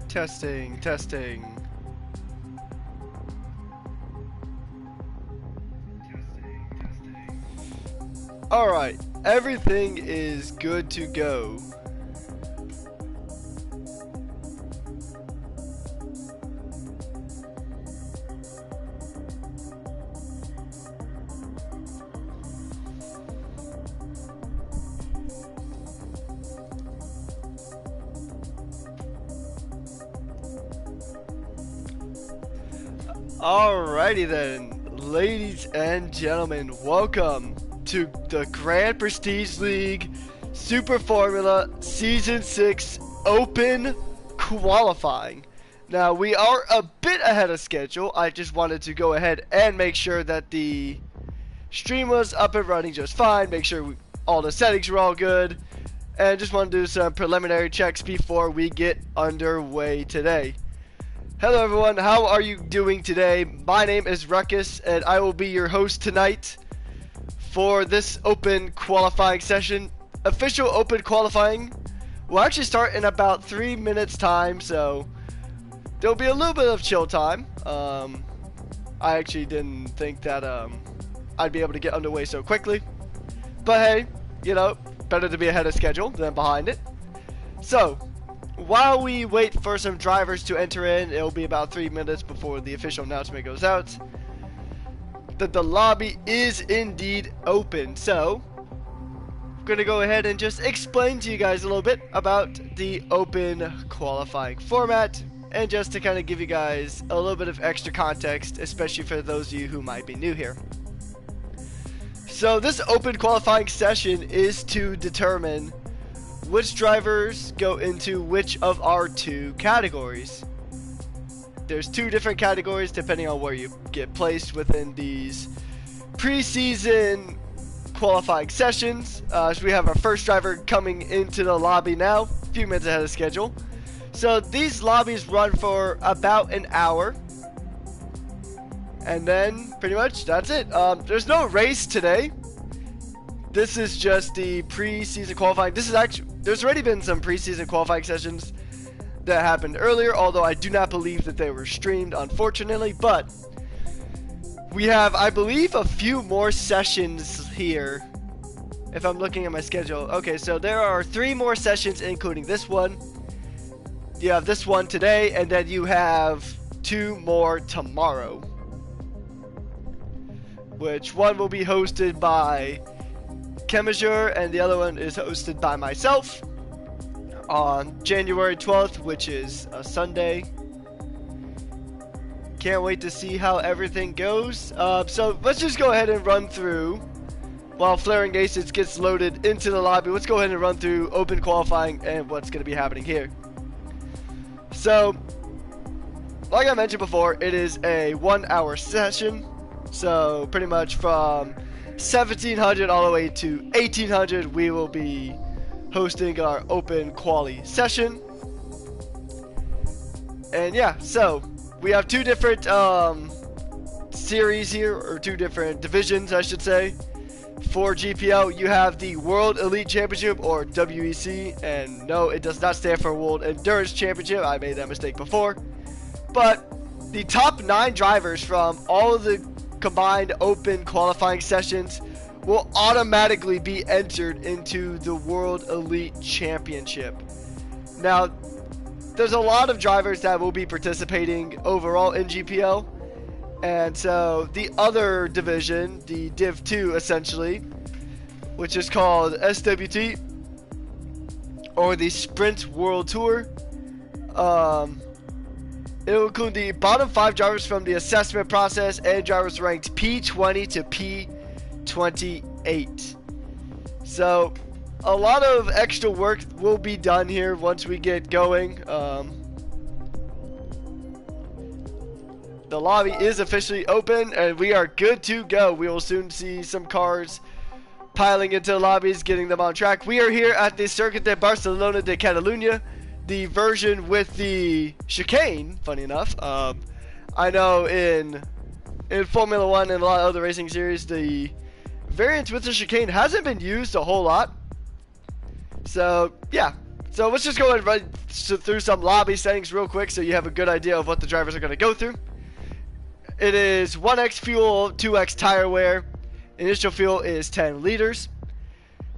Testing, testing. Alright, everything is good to go. Alrighty then, ladies and gentlemen, welcome to the Grand Prestige League Super Formula Season 6 Open Qualifying. Now, we are a bit ahead of schedule. I just wanted to go ahead and make sure that the stream was up and running just fine, make sure all the settings were all good, and just want to do some preliminary checks before we get underway today. Hello everyone, how are you doing today? My name is Ruckus and I will be your host tonight for this open qualifying session. Official open qualifying will actually start in about 3 minutes time, so there'll be a little bit of chill time. I actually didn't think that I'd be able to get underway so quickly, but hey, you know, better to be ahead of schedule than behind it. So while we wait for some drivers to enter in, it'll be about 3 minutes before the official announcement goes out, that the lobby is indeed open. So I'm gonna go ahead and just explain to you guys a little bit about the open qualifying format, and just to kind of give you guys a little bit of extra context, especially for those of you who might be new here. So this open qualifying session is to determine which drivers go into which of our two categories. There's two different categories depending on where you get placed within these preseason qualifying sessions. So we have our first driver coming into the lobby now, a few minutes ahead of schedule. So these lobbies run for about an hour, and then pretty much that's it. There's no race today. This is just the preseason qualifying. This is actually, there's already been some preseason qualifying sessions that happened earlier, although I do not believe that they were streamed, unfortunately. But we have, I believe, a few more sessions here, if I'm looking at my schedule. Okay, so there are 3 more sessions, including this one. You have this one today, and then you have 2 more tomorrow, which one will be hosted by Chemazure, and the other one is hosted by myself on January 12th, which is a Sunday. Can't wait to see how everything goes. So let's just go ahead and run through, while Flaring Aces gets loaded into the lobby, let's go ahead and run through open qualifying and what's going to be happening here. So, like I mentioned before, it is a 1-hour session. So pretty much from 1700 all the way to 1800 we will be hosting our open quali session. And yeah, so we have 2 different series here, or 2 different divisions I should say. For GPL, you have the World Elite Championship, or WEC, and no, it does not stand for World Endurance Championship. I made that mistake before. But the top 9 drivers from all of the combined open qualifying sessions will automatically be entered into the World Elite Championship. Now, there's a lot of drivers that will be participating overall in GPL, and so the other division, the Div 2 essentially, which is called SWT, or the Sprint World Tour, it will include the bottom 5 drivers from the assessment process and drivers ranked P20 to P28. So a lot of extra work will be done here once we get going. The lobby is officially open and we are good to go. We will soon see some cars piling into the lobbies, getting them on track. We are here at the Circuit de Barcelona de Catalunya, the version with the chicane, funny enough. I know in Formula 1 and a lot of other racing series, the variant with the chicane hasn't been used a whole lot. So, yeah, So let's just go and run through some lobby settings real quick so you have a good idea of what the drivers are going to go through. It is 1x fuel, 2x tire wear. Initial fuel is 10 liters.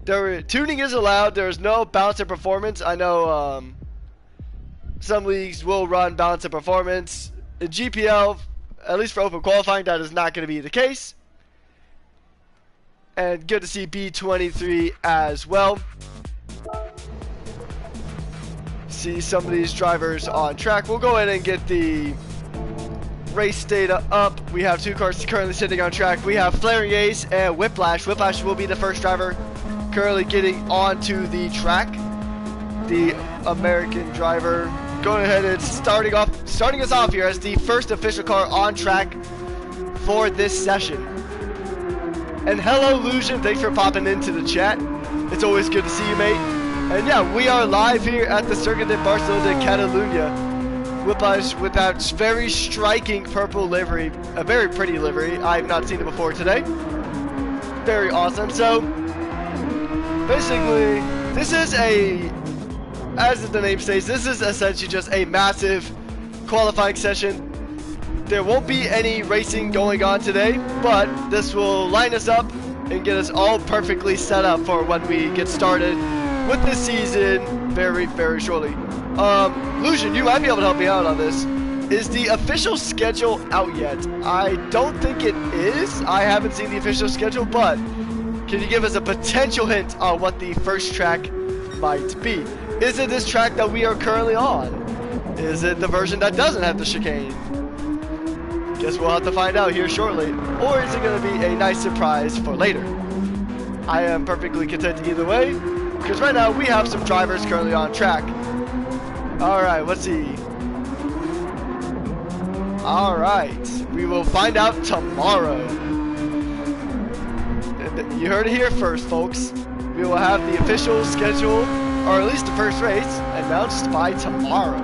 Tuning is allowed. There is no balance and performance. I know some leagues will run balance and performance. In GPL, at least for open qualifying, that is not going to be the case. And good to see B23 as well. See some of these drivers on track. We'll go ahead and get the race data up. We have 2 cars currently sitting on track. We have Flaring Ace and Whiplash. Whiplash will be the first driver currently getting onto the track. The American driver going ahead and starting us off here as the first official car on track for this session. And hello, Lucian. Thanks for popping into the chat. It's always good to see you, mate. And yeah, we are live here at the Circuit de Barcelona de Catalunya. Whiplash with that very striking purple livery. A very pretty livery. I have not seen it before today. Very awesome. So, basically, this is as the name says, this is essentially just a massive qualifying session. There won't be any racing going on today, but this will line us up and get us all perfectly set up for when we get started with this season very, very shortly. Lucian, you might be able to help me out on this. Is the official schedule out yet? I don't think it is. I haven't seen the official schedule, but can you give us a potential hint on what the first track might be? Is it this track that we are currently on? Is it the version that doesn't have the chicane? Guess we'll have to find out here shortly. Or is it going to be a nice surprise for later? I am perfectly content either way, because right now we have some drivers currently on track. Alright, let's see. Alright, we will find out tomorrow. You heard it here first, folks. We will have the official schedule, or at least the first race, announced by tomorrow.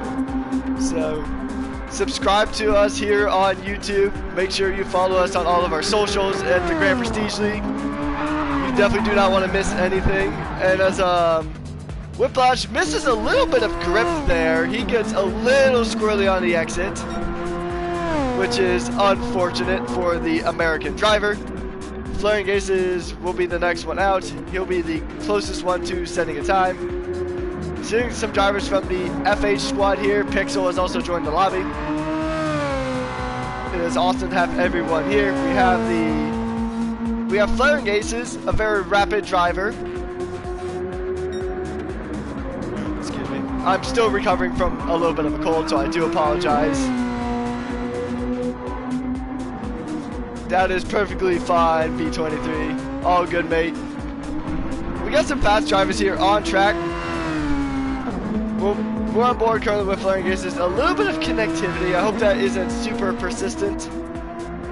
So, subscribe to us here on YouTube. Make sure you follow us on all of our socials at the Grand Prestige League. You definitely do not want to miss anything. And as Whiplash misses a little bit of grip there, he gets a little squirrely on the exit, which is unfortunate for the American driver. Flaring Aces will be the next one out. He'll be the closest one to setting a time. Seeing some drivers from the FH squad here. Pixel has also joined the lobby. It is awesome to have everyone here. We have Flaring Aces, a very rapid driver. Excuse me. I'm still recovering from a little bit of a cold, so I do apologize. That is perfectly fine, B23. All good, mate. We got some fast drivers here on track. We're on board currently with Flaring Aces. A little bit of connectivity. I hope that isn't super persistent.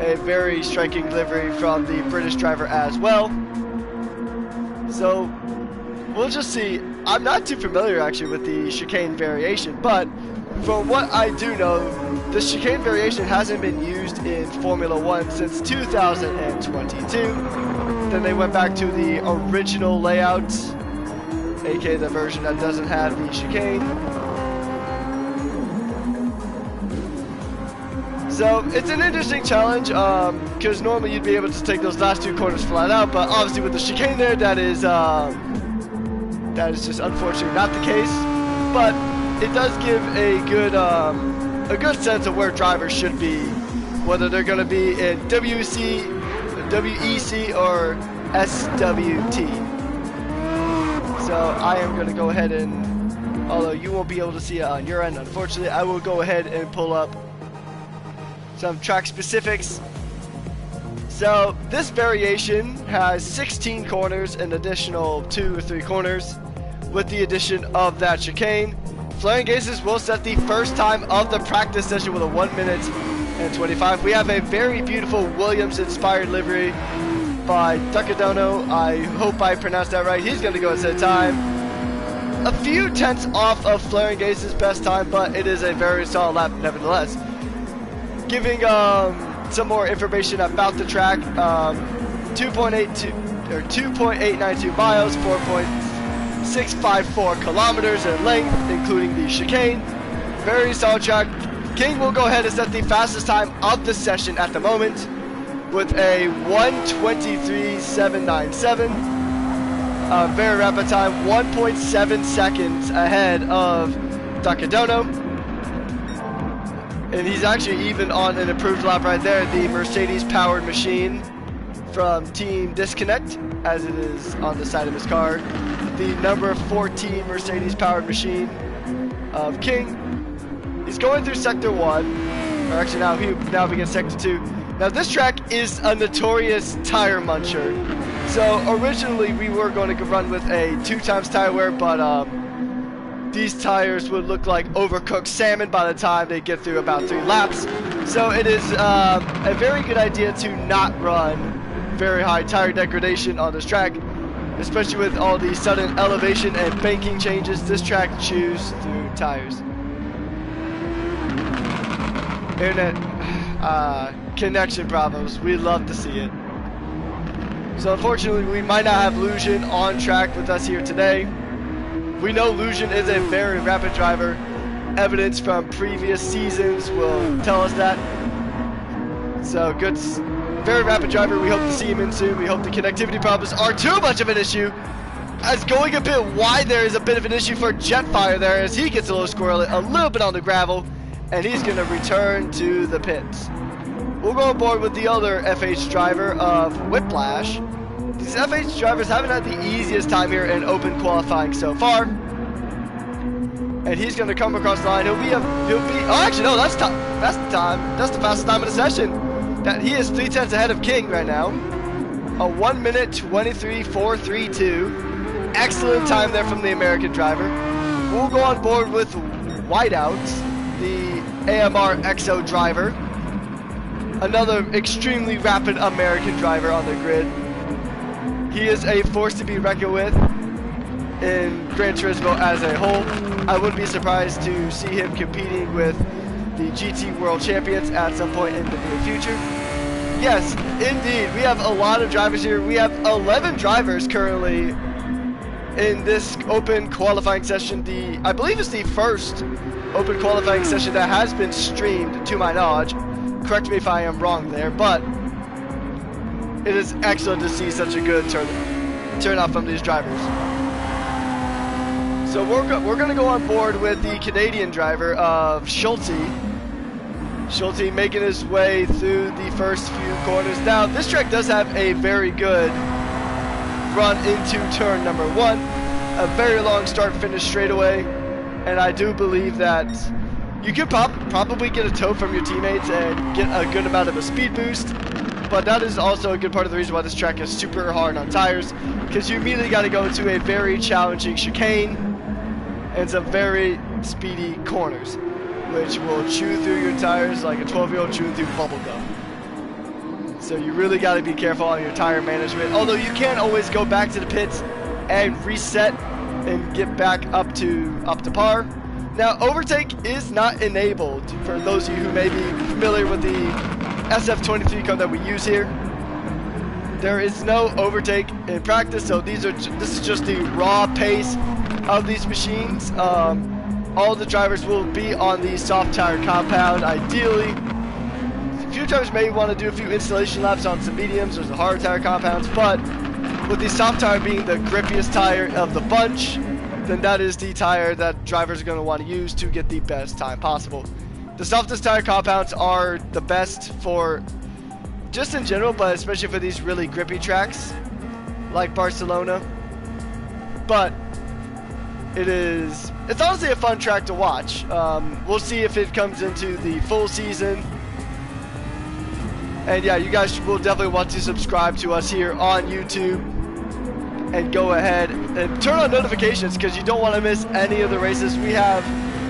A very striking livery from the British driver as well. So, we'll just see. I'm not too familiar actually with the chicane variation, but from what I do know, the chicane variation hasn't been used in Formula 1 since 2022. Then they went back to the original layout, aka the version that doesn't have the chicane. So it's an interesting challenge, because normally you'd be able to take those last 2 corners flat out, but obviously with the chicane there, that is just unfortunately not the case. But it does give a good sense of where drivers should be, whether they're going to be in WEC, or SWT. So I am going to go ahead and, although you won't be able to see it on your end, unfortunately, I will go ahead and pull up some track specifics. So this variation has 16 corners, an additional 2 or 3 corners with the addition of that chicane. Flaring Aces will set the first time of the practice session with a 1 minute and 25. We have a very beautiful Williams inspired livery by Ducadono. I hope I pronounced that right. He's going to go and set time. A few tenths off of Flaring Aces' best time, but it is a very solid lap nevertheless. Giving some more information about the track, 2.892 miles, 654 kilometers in length, including the chicane. Very solid track. King will go ahead and set the fastest time of the session at the moment with a 1:23.797. Very rapid time, 1.7 seconds ahead of Takadono. And he's actually even on an improved lap right there, the Mercedes-powered machine from Team Disconnect, as it is on the side of his car. The number 14 Mercedes-powered machine of King. He's going through Sector 1, or actually now begins Sector 2. Now this track is a notorious tire muncher. So originally we were going to run with a 2x tire wear, but these tires would look like overcooked salmon by the time they get through about 3 laps. So it is a very good idea to not run very high tire degradation on this track, especially with all the sudden elevation and banking changes. This track chews through tires. Internet connection problems, we love to see it. So unfortunately we might not have Lucian on track with us here today. We know Lucian is a very rapid driver. Evidence from previous seasons will tell us that. So good, very rapid driver. We hope to see him in soon. We hope the connectivity problems are too much of an issue. As going a bit wide, there is a bit of an issue for Jetfire there as he gets a little squirrely, a little bit on the gravel, and he's going to return to the pits. We'll go aboard with the other FH driver of Whiplash. These FH drivers haven't had the easiest time here in open qualifying so far. And he's going to come across the line. Oh, actually, no, that's the fastest time of the session. That he is 3/10 ahead of King right now. A 1:23.432. Excellent time there from the American driver. We'll go on board with Whiteout, the AMR XO driver. Another extremely rapid American driver on the grid. He is a force to be reckoned with in Gran Turismo as a whole. I wouldn't be surprised to see him competing with the GT World Champions at some point in the near future. Yes, indeed, we have a lot of drivers here. We have 11 drivers currently in this open qualifying session. I believe it's the first open qualifying session that has been streamed, to my knowledge. Correct me if I am wrong there, but it is excellent to see such a good turnout from these drivers. So we're going to go on board with the Canadian driver of Schulte. Schulte making his way through the first few corners. Now, this track does have a very good run into turn number 1. A very long start-finish straightaway. And I do believe that you could probably get a tow from your teammates and get a good amount of a speed boost. But that is also a good part of the reason why this track is super hard on tires, because you immediately got to go into a very challenging chicane and some very speedy corners, which will chew through your tires like a 12-year-old chewing through bubble gum. So you really got to be careful on your tire management. Although you can always go back to the pits and reset and get back up to par. Now, overtake is not enabled for those of you who may be familiar with the SF23 code that we use here. There is no overtake in practice, so this is just the raw pace of these machines. All the drivers will be on the soft tire compound, ideally. A few drivers may want to do a few installation laps on some mediums or the hard tire compounds, but with the soft tire being the grippiest tire of the bunch, then that is the tire that drivers are going to want to use to get the best time possible. The softest tire compounds are the best for just in general, but especially for these really grippy tracks like Barcelona. But it's honestly a fun track to watch. We'll see if it comes into the full season. And yeah, you guys will definitely want to subscribe to us here on YouTube and go ahead and turn on notifications because you don't want to miss any of the races. We have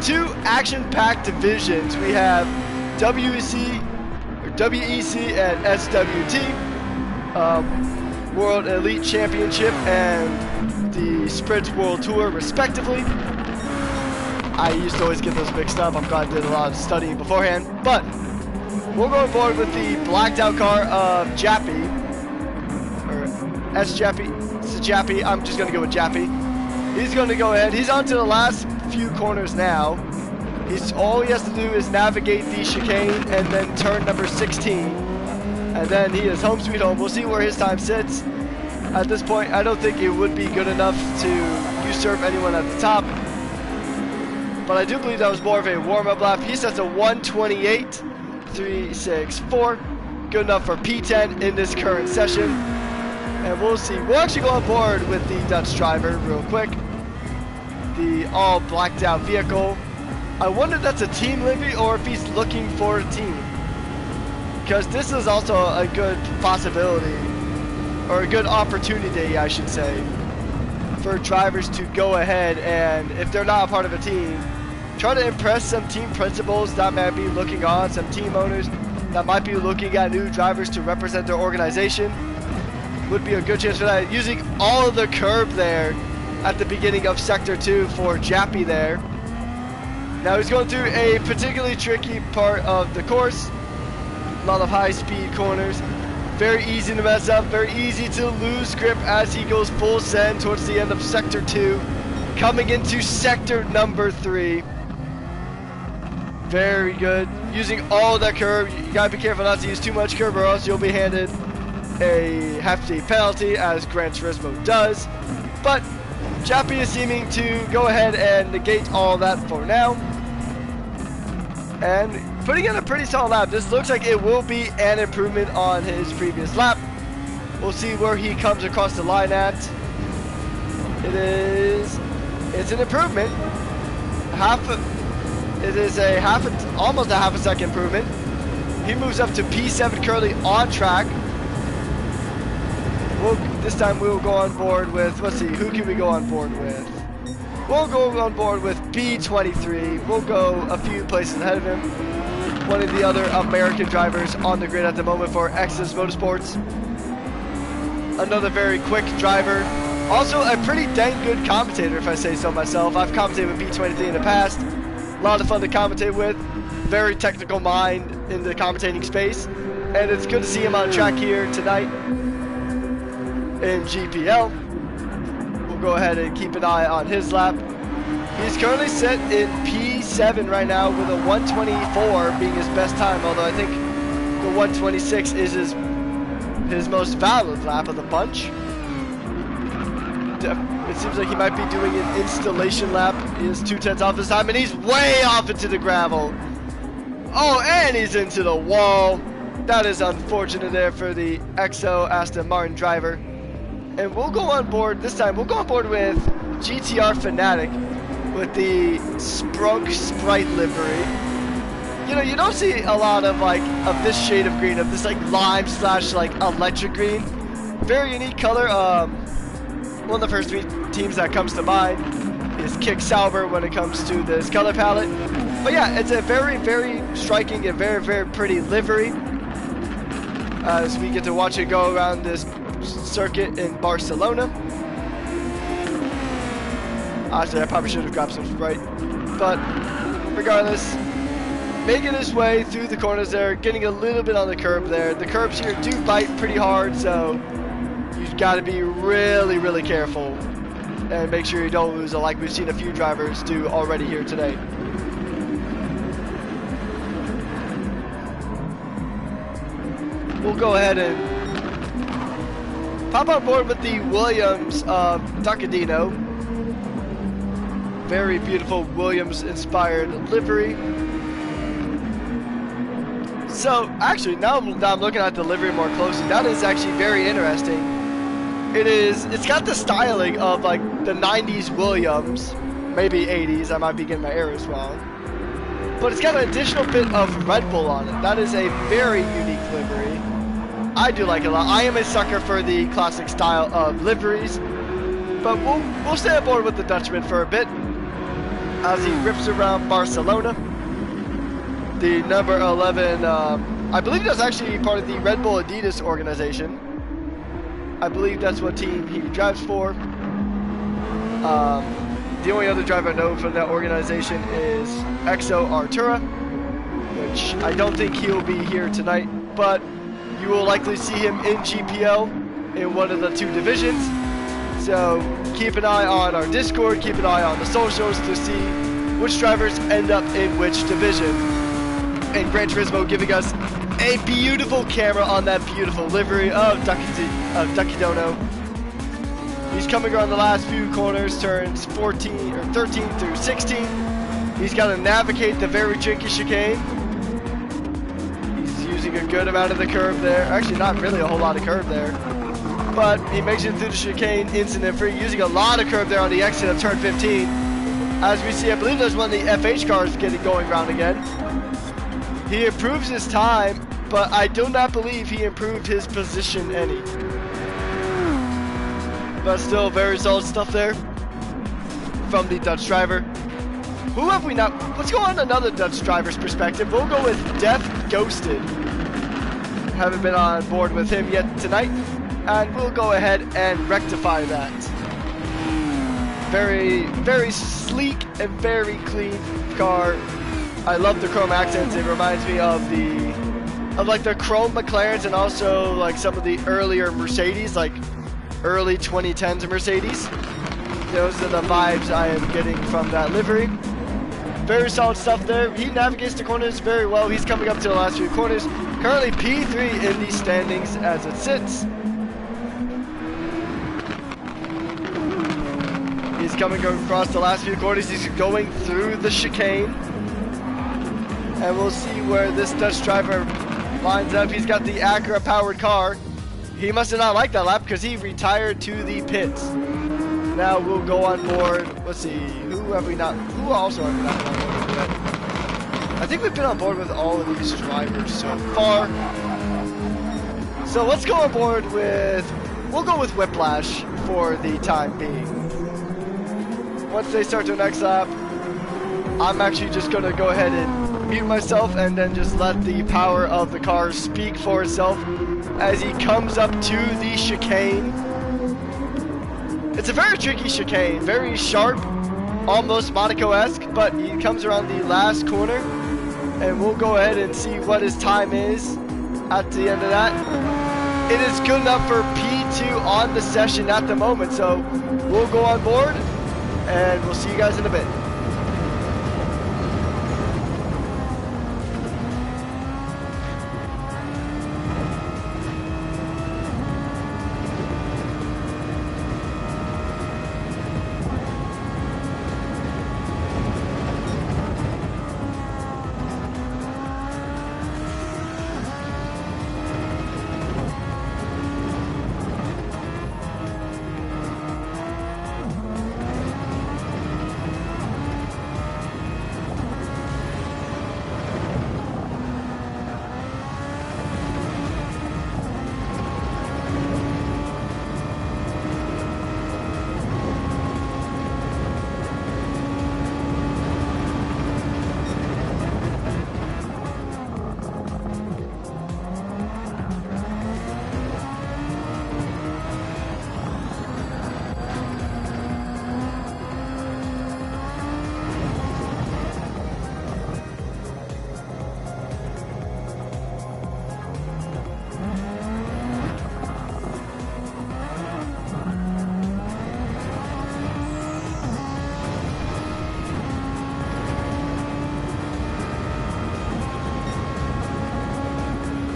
2 action-packed divisions. We have WEC and SWT, World Elite Championship and the Sprint World Tour, respectively. I used to always get those mixed up. I'm glad I did a lot of studying beforehand. But we'll go on board with the blacked out car of Jappy, or S. Jappy. This is Jappy. I'm just going to go with Jappy. He's going to go ahead. He's on to the last few corners now. All he has to do is navigate the chicane and then turn number 16. And then he is home sweet home. We'll see where his time sits. At this point, I don't think it would be good enough to usurp anyone at the top. But I do believe that was more of a warm-up lap. He sets a 1:28.364. Good enough for P10 in this current session. And we'll see. We'll actually go on board with the Dutch driver real quick. The all blacked out vehicle. I wonder if that's a team livery or if he's looking for a team. Because this is also a good possibility, or a good opportunity, I should say, for drivers to go ahead and, if they're not a part of a team, try to impress some team principals that might be looking on, some team owners that might be looking at new drivers to represent their organization. Would be a good chance for that. Using all of the curb there at the beginning of Sector 2 for Jappy there. Now he's going through a particularly tricky part of the course. A lot of high-speed corners. Very easy to mess up, very easy to lose grip as he goes full send towards the end of Sector 2. Coming into Sector number 3. Very good. Using all that curb. You gotta be careful not to use too much curb or else you'll be handed a hefty penalty, as Gran Turismo does. But Jappy is seeming to go ahead and negate all that for now. And putting in a pretty solid lap. This looks like it will be an improvement on his previous lap. We'll see where he comes across the line at. It's an improvement. Almost a half a second improvement. He moves up to P7 currently on track. This time we'll go on board with, let's see, who can we go on board with? We'll go on board with B23. We'll go a few places ahead of him. One of the other American drivers on the grid at the moment for Exodus Motorsports. Another very quick driver. Also a pretty dang good commentator, if I say so myself. I've commentated with B23 in the past. A lot of fun to commentate with. Very technical mind in the commentating space. And it's good to see him on track here tonight in GPL. We'll go ahead and keep an eye on his lap. He's currently set in P7 right now with a 1:24 being his best time, although I think the 1:26 is his most valid lap of the bunch. It seems like he might be doing an installation lap. He is 2/10 off this time, and he's way off into the gravel. Oh, and he's into the wall. That is unfortunate there for the XO Aston Martin driver. And we'll go on board this time. We'll go on board with GTR Fanatic with the Sprunk Sprite livery. You know, you don't see a lot of this shade of green, of this lime / electric green. Very unique color. One of the first three teams that comes to mind is Kick Sauber when it comes to this color palette. But yeah, it's a very, very striking and very, very pretty livery. As we get to watch it go around this circuit in Barcelona. Honestly, I probably should have grabbed some Sprite. But regardless, making his way through the corners there, getting a little bit on the curb there. The curbs here do bite pretty hard, so you've got to be really, really careful and make sure you don't lose it like we've seen a few drivers do already here today. We'll go ahead and pop on board with the Williams Tacadino. Very beautiful Williams-inspired livery. So, actually, now I'm looking at the livery more closely. That is actually very interesting. It's got the styling of the 90s Williams, maybe 80s. I might be getting my eras wrong. But it's got an additional bit of Red Bull on it. That is a very unique livery. I do like it a lot. I am a sucker for the classic style of liveries. But we'll stay aboard with the Dutchman for a bit as he rips around Barcelona. The number 11, I believe that's actually part of the Red Bull Adidas organization. I believe that's what team he drives for. The only other driver I know from that organization is XO Artura, which I don't think he'll be here tonight, but you will likely see him in GPL in one of the two divisions. So keep an eye on our Discord, keep an eye on the socials to see which drivers end up in which division. And Gran Turismo giving us a beautiful camera on that beautiful livery of Ducky Dono. He's coming around the last few corners, turns 14 or 13 through 16. He's got to navigate the very tricky chicane. He's using a good amount of the curve there. Actually, not really a whole lot of curve there. But he makes it through the chicane incident free, using a lot of curve there on the exit of turn 15. As we see, I believe there's one of the FH cars going round again. He improves his time, but I do not believe he improved his position any. But still, very solid stuff there from the Dutch driver. Who have we not? Let's go on another Dutch driver's perspective. We'll go with Death Ghosted. Haven't been on board with him yet tonight, and we'll go ahead and rectify that. Very, very sleek and very clean car. I love the chrome accents. It reminds me of like the chrome McLarens and also like some of the earlier Mercedes, like early 2010s Mercedes. Those are the vibes I am getting from that livery. Very solid stuff there. He navigates the corners very well. He's coming up to the last few corners. Currently P3 in the standings as it sits. He's coming across the last few corners. He's going through the chicane. And we'll see where this Dutch driver lines up. He's got the Acura powered car. He must have not liked that lap because he retired to the pits. Now we'll go on board. Let's see, who also have we not been on board with yet? I think we've been on board with all of these drivers so far. So let's go on board with, we'll go with Whiplash for the time being. Once they start their next lap, I'm actually just going to go ahead and mute myself and then just let the power of the car speak for itself as he comes up to the chicane. It's a very tricky chicane, very sharp, almost Monaco-esque, but he comes around the last corner, and we'll go ahead and see what his time is at the end of that. It is good enough for P2 on the session at the moment, so we'll go on board, and we'll see you guys in a bit.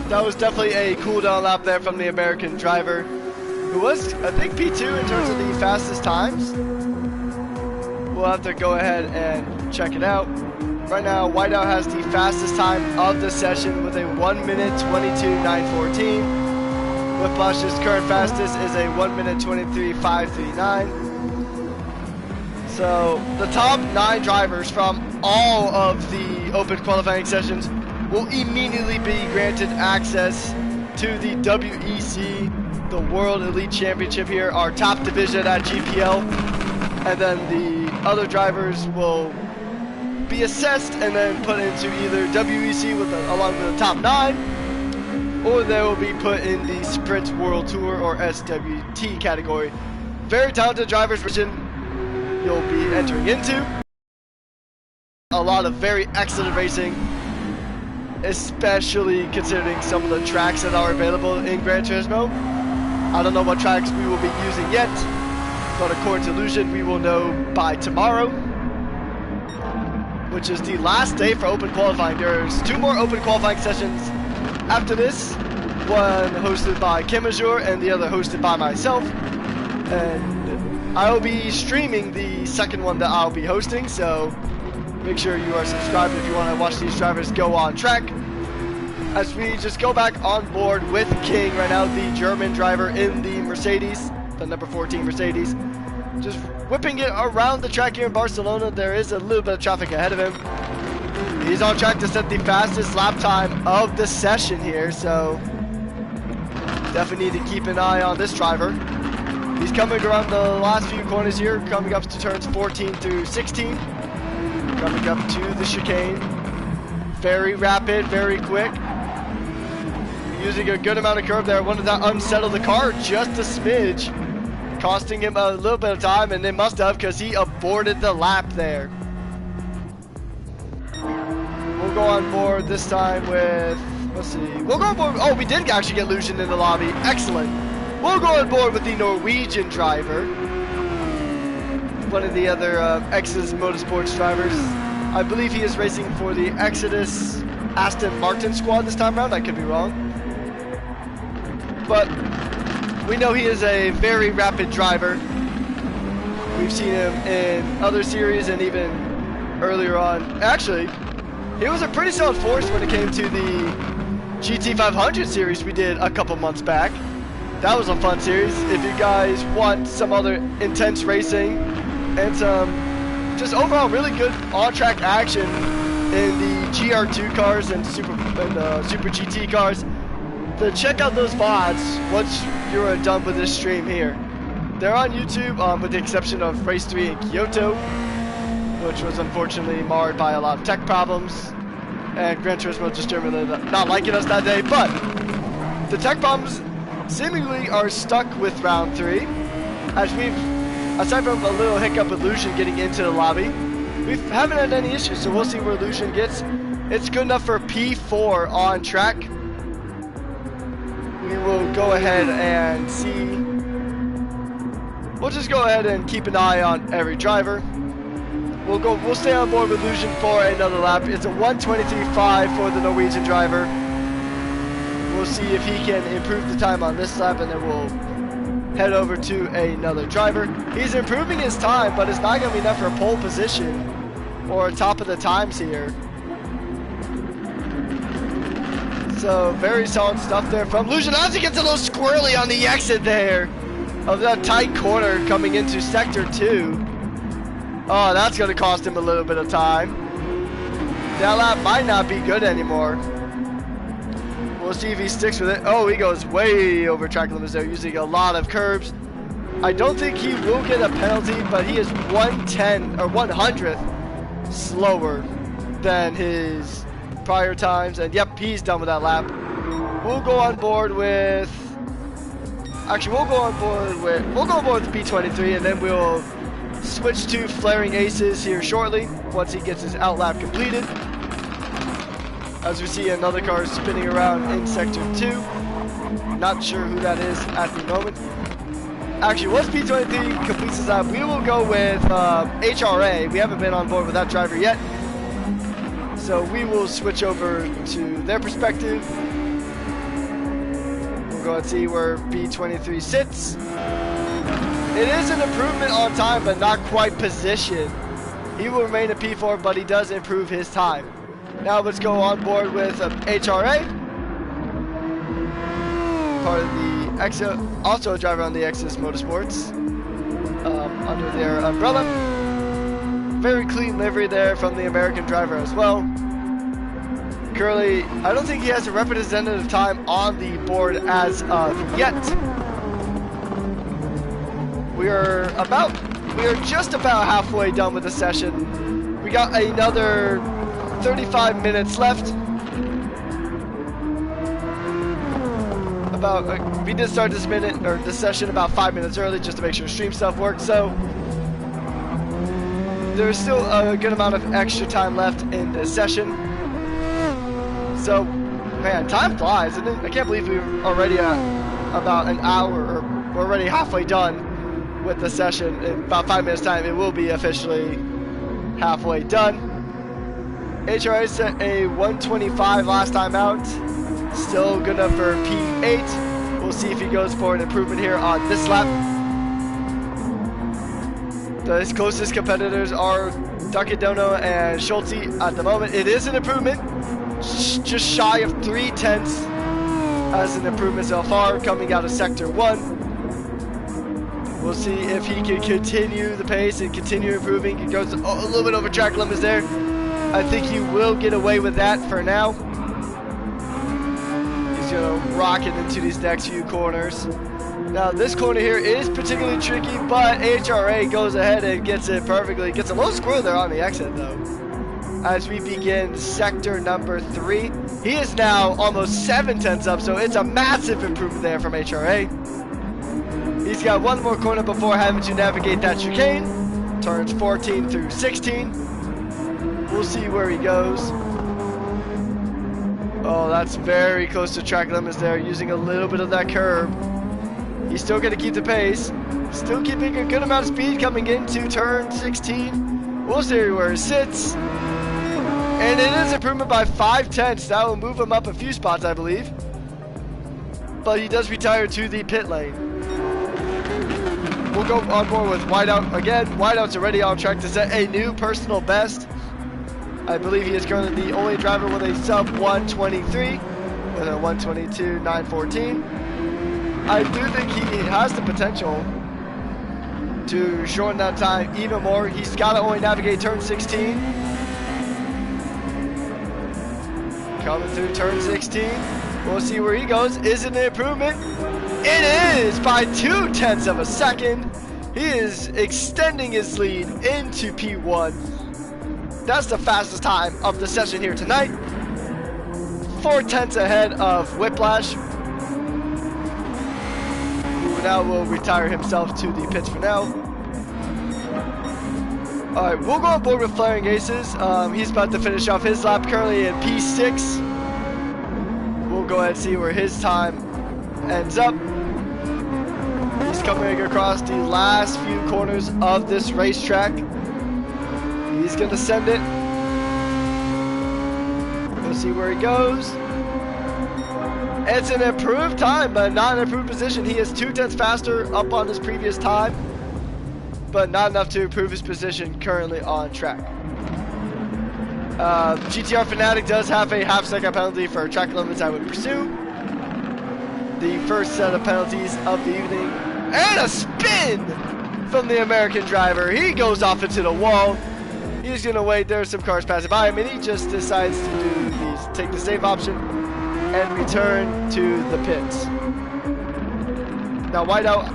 That was definitely a cool down lap there from the American driver, who was, I think, P2 in terms of the fastest times. We'll have to go ahead and check it out. Right now, Whiteout has the fastest time of the session with a 1 minute 22.914. Whiplash's current fastest is a 1 minute 23.539. So the top 9 drivers from all of the open qualifying sessions will immediately be granted access to the WEC, the World Elite Championship here, our top division at GPL. And then the other drivers will be assessed and then put into either WEC along with the top 9, or they will be put in the Sprint World Tour or SWT category. Very talented drivers you'll be entering into. A lot of very excellent racing, especially considering some of the tracks that are available in Gran Turismo. I don't know what tracks we will be using yet, but according to Illusion, we will know by tomorrow, which is the last day for open qualifying. There's 2 more open qualifying sessions after this, one hosted by Kimazure and the other hosted by myself, and I will be streaming the second one that I'll be hosting, so make sure you are subscribed if you want to watch these drivers go on track. As we just go back on board with King right now, the German driver in the Mercedes, the number 14 Mercedes, just whipping it around the track here in Barcelona. There is a little bit of traffic ahead of him. He's on track to set the fastest lap time of the session here, so definitely need to keep an eye on this driver. He's coming around the last few corners here, coming up to turns 14 through 16. Coming up to the chicane. Very rapid, very quick. Using a good amount of curve there. Wanted to unsettle the car just a smidge, costing him a little bit of time, and they must have, because he aborted the lap there. We'll go on board this time with, let's see, we'll go on board, oh, we did actually get Illusion in the lobby, excellent. We'll go on board with the Norwegian driver, one of the other Exodus Motorsports drivers. I believe he is racing for the Exodus Aston Martin squad this time around, I could be wrong. But we know he is a very rapid driver. We've seen him in other series and even earlier on. Actually, he was a pretty solid force when it came to the GT500 series we did a couple months back. That was a fun series. If you guys want some other intense racing and some just overall really good on-track action in the GR2 cars and Super GT cars, then check out those VODs once you're done with this stream here. They're on YouTube, with the exception of Race 3 in Kyoto, which was unfortunately marred by a lot of tech problems, and Gran Turismo just generally not liking us that day. But the tech problems seemingly are stuck with round 3, as we've, aside from a little hiccup with Illusion getting into the lobby, we haven't had any issues, so we'll see where Illusion gets. It's good enough for P4 on track. We will go ahead and see. We'll just go ahead and keep an eye on every driver. We'll stay on board with Illusion for another lap. It's a 1:23.5 for the Norwegian driver. We'll see if he can improve the time on this lap, and then we'll head over to another driver. He's improving his time, but it's not going to be enough for a pole position or top of the times here. So very solid stuff there from Illusion. As he gets a little squirrely on the exit there of that tight corner coming into sector 2. Oh, that's going to cost him a little bit of time. That lap might not be good anymore. We'll see if he sticks with it. Oh, he goes way over track limits there, using a lot of curbs. I don't think he will get a penalty, but he is 1/10 or 100th slower than his prior times, and yep, he's done with that lap. We'll go on board with, actually we'll go on board with B23, and then we'll switch to Flaring Aces here shortly once he gets his outlap completed. As we see another car spinning around in sector 2. Not sure who that is at the moment. Actually, once B23 completes his lap, we will go with HRA. We haven't been on board with that driver yet, so we will switch over to their perspective. We'll go and see where B23 sits. It is an improvement on time, but not quite position. He will remain a P4, but he does improve his time. Now let's go on board with HRA. Part of the also a driver on the Exodus Motorsports, under their umbrella. Very clean livery there from the American driver as well. Currently, I don't think he has a representative time on the board as of yet. We are just about halfway done with the session. We got another 35 minutes left. We did start this session about 5 minutes early just to make sure stream stuff worked. So there's still a good amount of extra time left in this session. So, man, time flies, isn't it? I can't believe we're already at about an hour, or we're already halfway done. with the session. In about 5 minutes time, it will be officially halfway done. HRA set a 125 last time out. Still good enough for P8. We'll see if he goes for an improvement here on this lap. His closest competitors are Duckadono and Schulte at the moment. It is an improvement, just shy of 3/10 as an improvement so far, coming out of Sector 1. We'll see if he can continue the pace and continue improving. He goes a little bit over track limits there. I think he will get away with that for now. He's gonna rocket into these next few corners. Now this corner here is particularly tricky, but HRA goes ahead and gets it perfectly. Gets a little squirrel there on the exit though. As we begin sector number 3. He is now almost 7/10 up, so it's a massive improvement there from HRA. He's got one more corner before having to navigate that chicane. Turns 14 through 16. We'll see where he goes. Oh, that's very close to track limits there, using a little bit of that curb. He's still going to keep the pace. Still keeping a good amount of speed coming into turn 16. We'll see where he sits. And it is improvement by 5/10. That will move him up a few spots, I believe. But he does retire to the pit lane. We'll go on board with Whiteout again. Whiteout's already on track to set a new personal best. I believe he is currently the only driver with a sub 123 with a 122.914. I do think he has the potential to shorten that time even more. He's got to only navigate turn 16. Coming through turn 16. We'll see where he goes. Is it an improvement? It is by 2/10 of a second. He is extending his lead into P1. That's the fastest time of the session here tonight. 4/10 ahead of Whiplash, who now will retire himself to the pits for now. Alright, we'll go on board with Flaring Aces. He's about to finish off his lap, currently in P6. We'll go ahead and see where his time ends up. He's coming across the last few corners of this racetrack. He's going to send it. We'll see where he goes. It's an improved time, but not an improved position. He is 2/10 faster up on his previous time, but not enough to improve his position currently on track. GTR Fanatic does have a half-second penalty for track limits, I would presume. The first set of penalties of the evening. And a spin from the American driver. He goes off into the wall. He's going to wait. There's some cars passing by him, and he just decides to take the safe option and return to the pits. Now, Whiteout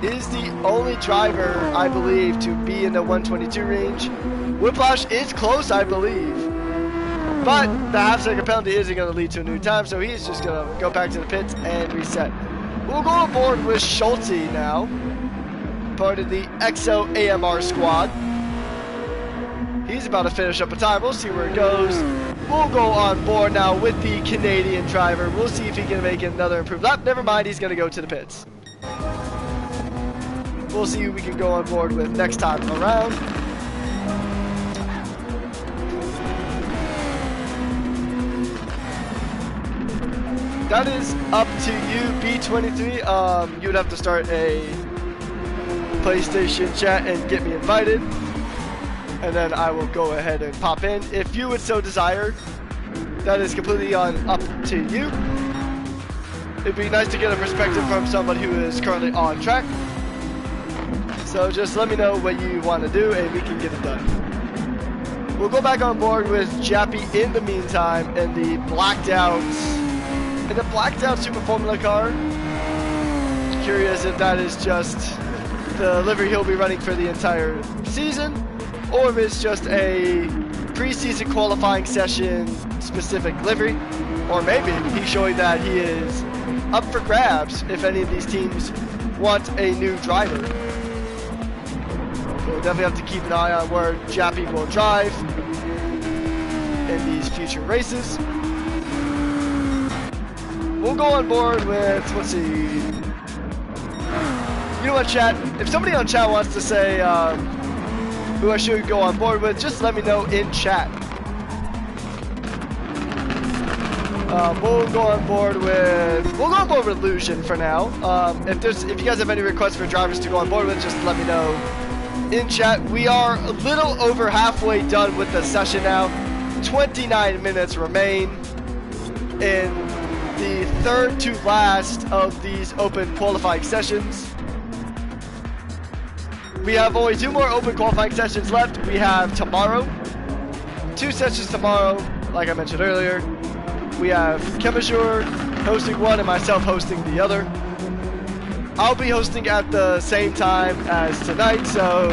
is the only driver, I believe, to be in the 122 range. Whiplash is close, I believe. But the half-second penalty isn't going to lead to a new time, so he's just going to go back to the pits and reset. We'll go aboard with Schulte now, part of the EXO AMR squad. He's about to finish up a time. We'll see where it goes. We'll go on board now with the Canadian driver. We'll see if he can make another improved lap. Never mind, he's going to go to the pits. We'll see who we can go on board with next time around. That is up to you, B23. You would have to start a PlayStation chat and get me invited, and then I will go ahead and pop in if you would so desire. That is completely up to you. It'd be nice to get a perspective from somebody who is currently on track. So just let me know what you want to do and we can get it done. We'll go back on board with Jappy in the meantime in the blacked out Super Formula car. Curious if that is just the livery he'll be running for the entire season, or if it's just a preseason qualifying session specific livery, or maybe he's showing that he is up for grabs if any of these teams want a new driver. We'll definitely have to keep an eye on where Jappy will drive in these future races. We'll go on board with, let's see. You know what, chat? If somebody on chat wants to say who I should go on board with, just let me know in chat. We'll go on board with Lucian for now. If you guys have any requests for drivers to go on board with, just let me know in chat. We are a little over halfway done with the session now. 29 minutes remain in the third to last of these open qualifying sessions. We have only 2 more open qualifying sessions left. We have tomorrow, 2 sessions tomorrow, like I mentioned earlier. We have Chemisure hosting one and myself hosting the other. I'll be hosting at the same time as tonight, so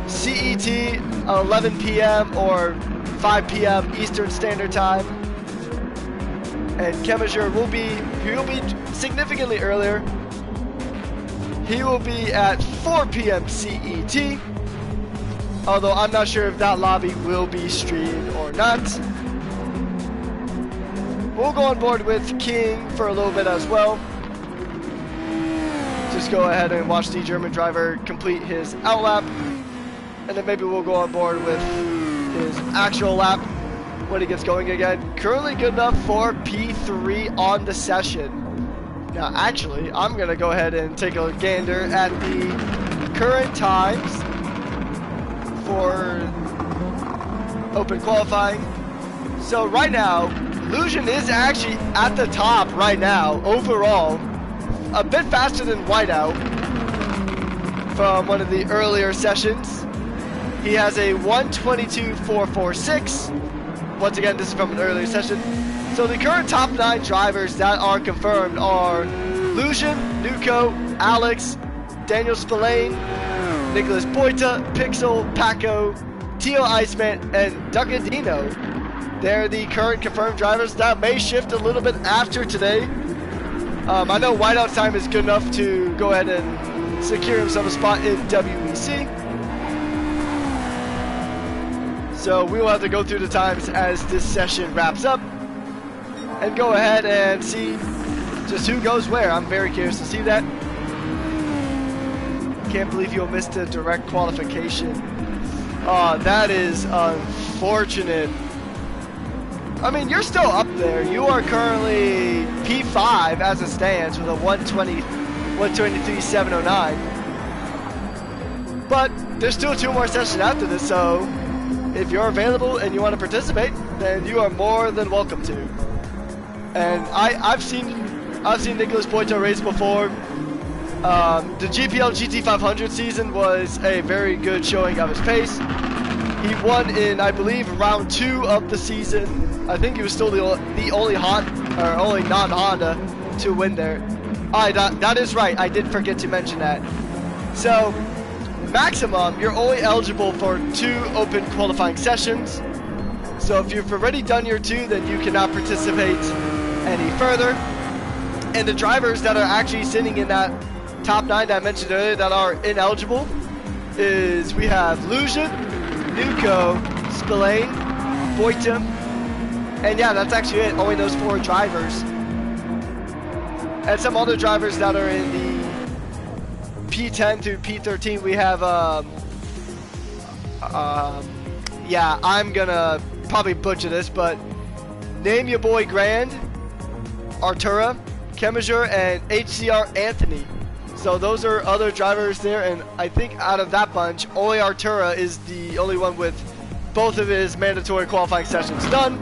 CET 11 p.m. or 5 p.m. Eastern Standard Time. And Chemisure will be significantly earlier. He will be at 4 p.m. CET, although I'm not sure if that lobby will be streamed or not. We'll go on board with King for a little bit as well. Just go ahead and watch the German driver complete his outlap, and then maybe we'll go on board with his actual lap when he gets going again. Currently good enough for P3 on the session. Now actually, I'm gonna go ahead and take a gander at the current times for open qualifying. So right now, Lucian is actually at the top right now, overall. A bit faster than Whiteout from one of the earlier sessions. He has a 1:22.446. Once again, this is from an earlier session. So the current top 9 drivers that are confirmed are Lucian, Nuko, Alex, Daniel Spillane, Nicholas Boita, Pixel, Paco, Tio Iceman, and Ducadino. They're the current confirmed drivers. That may shift a little bit after today. I know Whiteout time is good enough to go ahead and secure himself a spot in WEC. So we will have to go through the times as this session wraps up and go ahead and see just who goes where. I'm very curious to see that. Can't believe you missed a direct qualification. Oh, that is unfortunate. I mean, you're still up there. You are currently P5 as it stands with a 123.709. But there's still 2 more sessions after this, so if you're available and you want to participate, then you are more than welcome to. And I've seen Nicholas Boita race before. The GPL GT500 season was a very good showing of his pace. He won in, I believe, round 2 of the season. I think he was still the only only non-Honda to win there. That is right. I did forget to mention that. So, maximum, you're only eligible for 2 open qualifying sessions. So if you've already done your 2, then you cannot participate any further. And the drivers that are actually sitting in that top 9 that I mentioned earlier that are ineligible is we have Lucian, Nuko, Spillane, Boita, and yeah, that's actually it. Only those 4 drivers. And some other drivers that are in the P10 through P13. We have, yeah, I'm gonna probably butcher this, but Name Your Boy Grand, Artura, Chemisure, and HCR Anthony. So those are other drivers there, and I think out of that bunch, only Artura is the only one with both of his mandatory qualifying sessions done.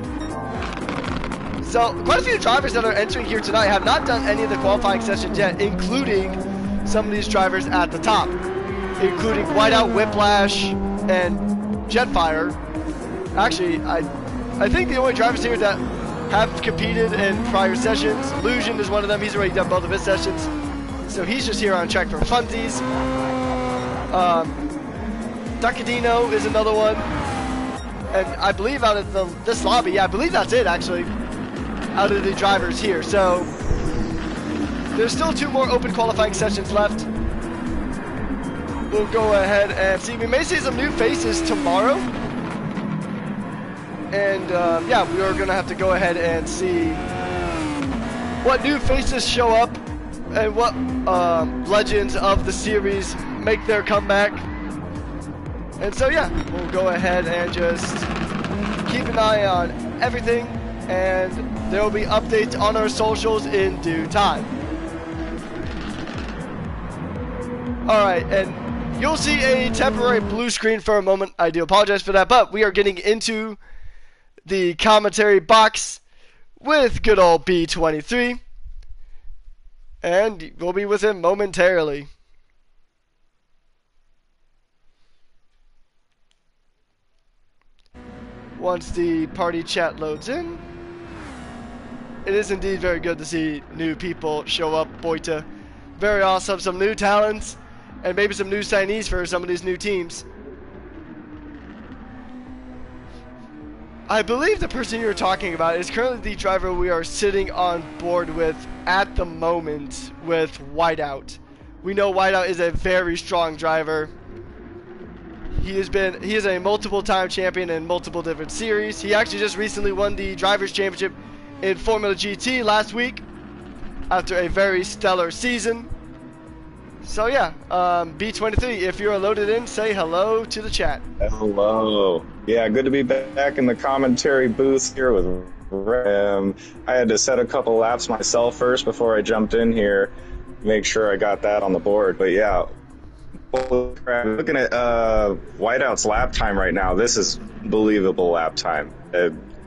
So quite a few drivers that are entering here tonight have not done any of the qualifying sessions yet, including some of these drivers at the top, including Whiteout, Whiplash, and Jetfire. Actually, I think the only drivers here that have competed in prior sessions, Lucian is one of them. He's already done both of his sessions, so he's just here on track for funsies. Ducadino is another one, and I believe out of this lobby, yeah, I believe that's it actually, out of the drivers here. So there's still 2 more open qualifying sessions left. We'll go ahead and see. We may see some new faces tomorrow. And yeah, we are going to have to go ahead and see what new faces show up and what legends of the series make their comeback. And so yeah, we'll go ahead and just keep an eye on everything, and there will be updates on our socials in due time. Alright, and you'll see a temporary blue screen for a moment. I do apologize for that, but we are getting into the commentary box with good old B23, and we'll be with him momentarily. Once the party chat loads in, it is indeed very good to see new people show up. Boita, very awesome. Some new talents, and maybe some new signees for some of these new teams. I believe the person you're talking about is currently the driver we are sitting on board with at the moment with Whiteout. We know Whiteout is a very strong driver. He is a multiple-time champion in multiple different series. He actually just recently won the Drivers' Championship in Formula GT last week after a very stellar season. So yeah, B23, if you're loaded in, say hello to the chat. Hello. Yeah, good to be back in the commentary booth here with Ram. I had to set a couple laps myself first before I jumped in here, make sure I got that on the board. But yeah, looking at Whiteout's lap time right now, this is believable lap time.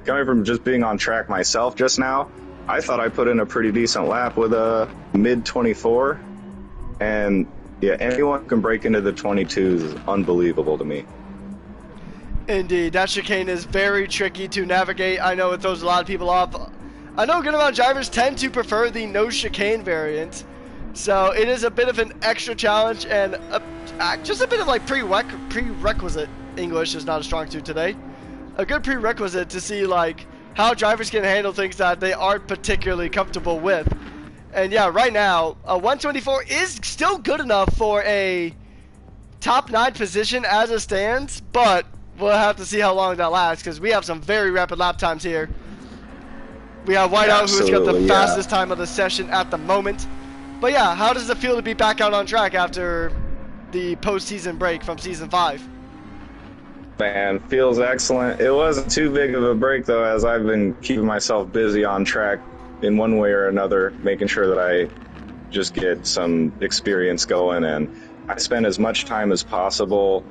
Coming from just being on track myself just now, I thought I put in a pretty decent lap with a mid-24. And yeah, anyone who can break into the 22s is unbelievable to me. Indeed, that chicane is very tricky to navigate. I know it throws a lot of people off. I know a good amount of drivers tend to prefer the no chicane variant, so it is a bit of an extra challenge and just a bit of like prerequisite. English is not a strong suit today. A good prerequisite to see like how drivers can handle things that they aren't particularly comfortable with. And yeah, right now, a 124 is still good enough for a top 9 position as it stands, but we'll have to see how long that lasts because we have some very rapid lap times here. We have Whiteout, who's got the fastest time of the session at the moment. But yeah, how does it feel to be back out on track after the postseason break from Season 5? Man, feels excellent. It wasn't too big of a break, though, as I've been keeping myself busy on track in one way or another, making sure that I just get some experience going, and I spend as much time as possible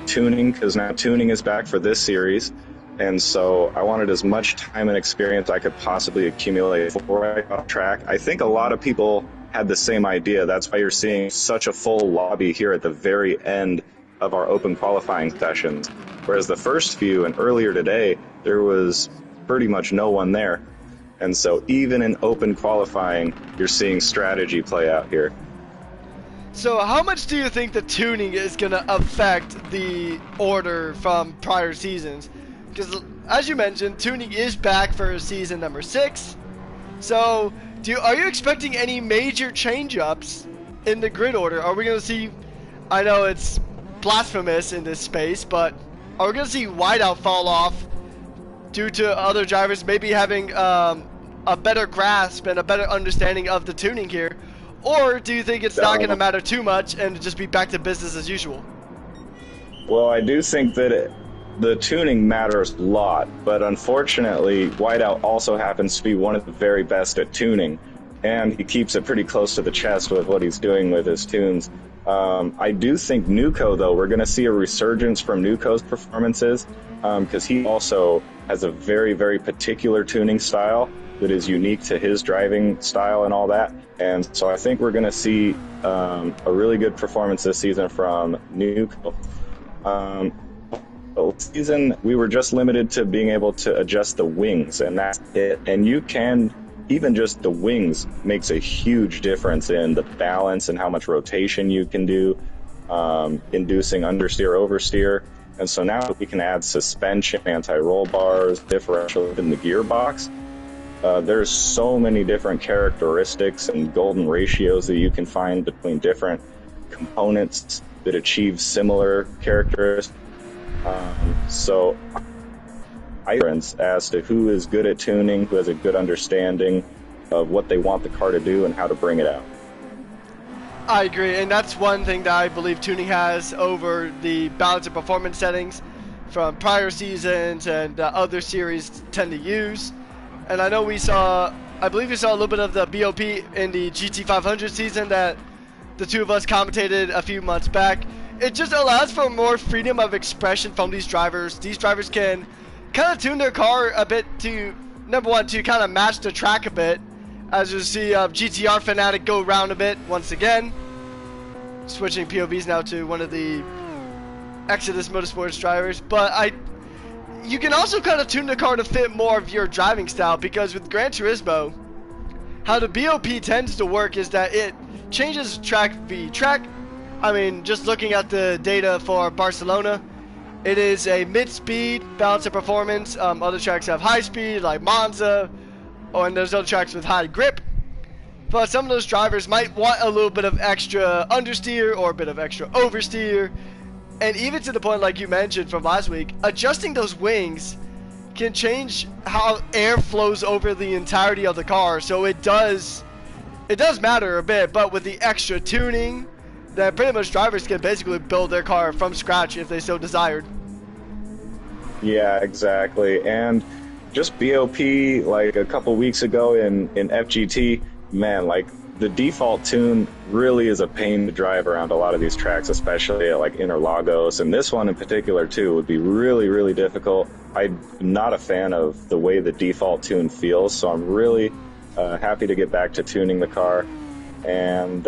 tuning, because now tuning is back for this series, and so I wanted as much time and experience I could possibly accumulate before I got off track. I think a lot of people had the same idea. That's why you're seeing such a full lobby here at the very end of our open qualifying sessions, whereas the first few and earlier today, there was pretty much no one there. And so even in open qualifying, you're seeing strategy play out here. So how much do you think the tuning is going to affect the order from prior seasons? Because as you mentioned, tuning is back for season number 6. So are you expecting any major change-ups in the grid order? Are we going to see, I know it's blasphemous in this space, but are we going to see Whiteout fall off due to other drivers maybe having a better grasp and a better understanding of the tuning here? Or do you think it's not going to matter too much and just be back to business as usual? Well, I do think that the tuning matters a lot, but unfortunately, Whiteout also happens to be one of the very best at tuning, and he keeps it pretty close to the chest with what he's doing with his tunes. I do think Nuko, though, we're going to see a resurgence from Nuko's performances, because he also has a very, very particular tuning style that is unique to his driving style and all that. And so I think we're going to see a really good performance this season from Nuko. Season, we were just limited to being able to adjust the wings, and that's it. And you can, even just the wings makes a huge difference in the balance and how much rotation you can do, inducing understeer, oversteer. And so now we can add suspension, anti-roll bars, differential in the gearbox. There's so many different characteristics and golden ratios that you can find between different components that achieve similar characteristics. So I difference as to who is good at tuning, who has a good understanding of what they want the car to do and how to bring it out. I agree, and that's one thing that I believe tuning has over the balance and performance settings from prior seasons and other series tend to use. And I know I believe we saw a little bit of the BOP in the GT500 season that the two of us commentated a few months back. It just allows for more freedom of expression from these drivers. These drivers can kind of tune their car a bit to, number one, to kind of match the track a bit. As you see GTR Fanatic go around a bit once again. Switching POVs now to one of the Exodus Motorsports drivers. But you can also kind of tune the car to fit more of your driving style, because with Gran Turismo, how the BOP tends to work is that it changes track v track. I mean, just looking at the data for Barcelona, it is a mid-speed balance of performance. Other tracks have high speed, like Monza, and there's other tracks with high grip. But some of those drivers might want a little bit of extra understeer or a bit of extra oversteer. And even to the point, like you mentioned from last week, adjusting those wings can change how air flows over the entirety of the car. So it does matter a bit, but with the extra tuning, then pretty much drivers can basically build their car from scratch if they so desired. Yeah, exactly. And just BOP, like a couple weeks ago in FGT, man, like the default tune really is a pain to drive around a lot of these tracks, especially at like Interlagos, and this one in particular too would be really, really difficult. I'm not a fan of the way the default tune feels, so I'm really happy to get back to tuning the car. And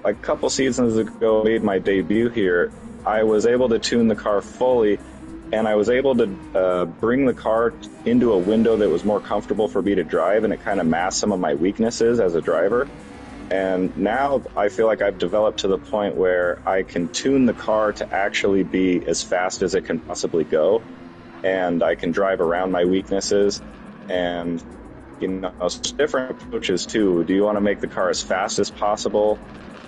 like a couple seasons ago, I made my debut here. I was able to tune the car fully, and I was able to bring the car into a window that was more comfortable for me to drive, and it kind of masked some of my weaknesses as a driver. And now I feel like I've developed to the point where I can tune the car to actually be as fast as it can possibly go, and I can drive around my weaknesses. And you know, different approaches too. Do you want to make the car as fast as possible,